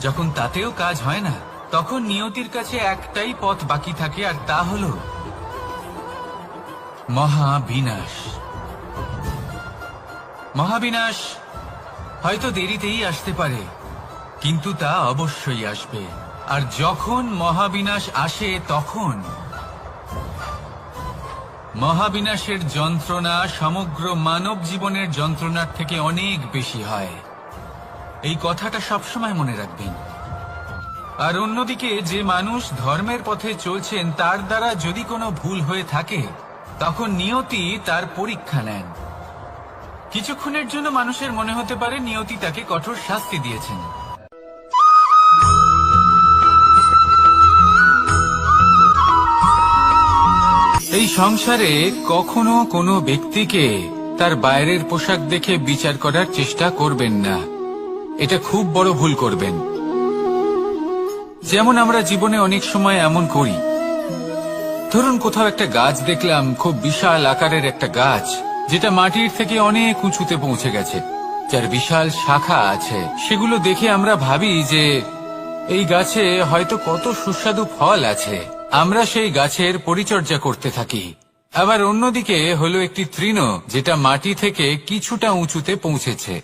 যখন তাতেও কাজ হয় না, তখন নিয়তির কাছে একটাই পথ বাকি থাকে, আর তা হল মহাবিনাশ। মহাবিনাশ হয়তো দেরিতেই আসতে পারে, কিন্তু তা অবশ্যই আসবে। আর যখন মহাবিনাশ আসে, তখন মহাবিনাশের যন্ত্রণা সমগ্র মানব জীবনের যন্ত্রণার থেকে অনেক বেশি হয়। এই কথাটা সবসময় মনে রাখবেন। আর অন্যদিকে যে মানুষ ধর্মের পথে চলছেন, তার দ্বারা যদি কোনো ভুল হয়ে থাকে, তখন নিয়তি তার পরীক্ষা নেন। কিছুক্ষণের জন্য মানুষের মনে হতে পারে নিয়তি তাকে কঠোর শাস্তি দিয়েছেন। এই সংসারে কখনো কোনো ব্যক্তিকে তার বাইরের পোশাক দেখে বিচার করার চেষ্টা করবেন না। এটা খুব বড় ভুল করবেন। যেমন আমরা জীবনে অনেক সময় এমন করি। ধরুন কোথাও একটা গাছ দেখলাম, খুব বিশাল আকারের একটা গাছ, যেটা মাটির থেকে অনেক উঁচুতে পৌঁছে গেছে, যার বিশাল শাখা আছে। সেগুলো দেখে আমরা ভাবি যে এই গাছে হয়তো কত সুস্বাদু ফল আছে। আমরা সেই গাছের পরিচর্যা করতে থাকি। আবার অন্যদিকে হলো একটি তৃণ, যেটা মাটি থেকে কিছুটা উঁচুতে পৌঁছেছে,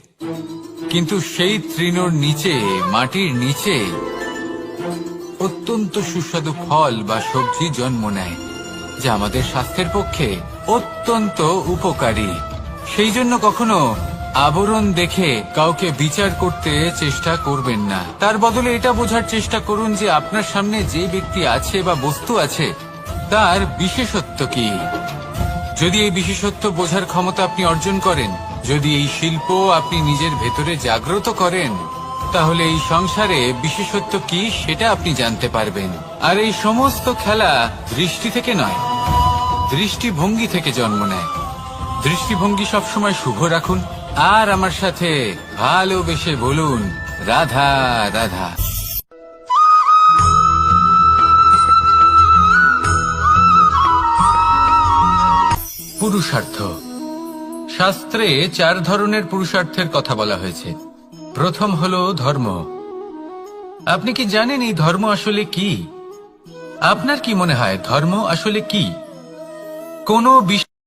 কিন্তু সেই তৃণর নিচে, মাটির নিচে অত্যন্ত সুস্বাদু ফল বা সবজি জন্ম নেয়, যা আমাদের স্বাস্থ্যের পক্ষে অত্যন্ত উপকারী। সেই জন্য কখনো আবরণ দেখে কাউকে বিচার করতে চেষ্টা করবেন না। তার বদলে এটা বোঝার চেষ্টা করুন যে আপনার সামনে যে ব্যক্তি আছে বা বস্তু আছে, তার বিশেষত্ব কি। যদি এই বিশেষত্ব বোঝার ক্ষমতা আপনি অর্জন করেন, যদি এই শিল্প আপনি নিজের ভেতরে জাগ্রত করেন, তাহলে এই সংসারে বিশেষত্ব কি সেটা আপনি জানতে পারবেন। আর এই সমস্ত খেলা দৃষ্টি থেকে নয়, দৃষ্টিভঙ্গি থেকে জন্ম নেয়। দৃষ্টিভঙ্গি সবসময় শুভ রাখুন আর আমার সাথে ভালোবেসে বলুন, রাধা রাধা। পুরুষার্থ। শাস্ত্রে 4 ধরনের পুরুষার্থের কথা বলা হয়েছে। প্রথম হলো ধর্ম। আপনি কি জানেন এই ধর্ম আসলে কি? আপনার কি মনে হয় ধর্ম আসলে কি? কোনো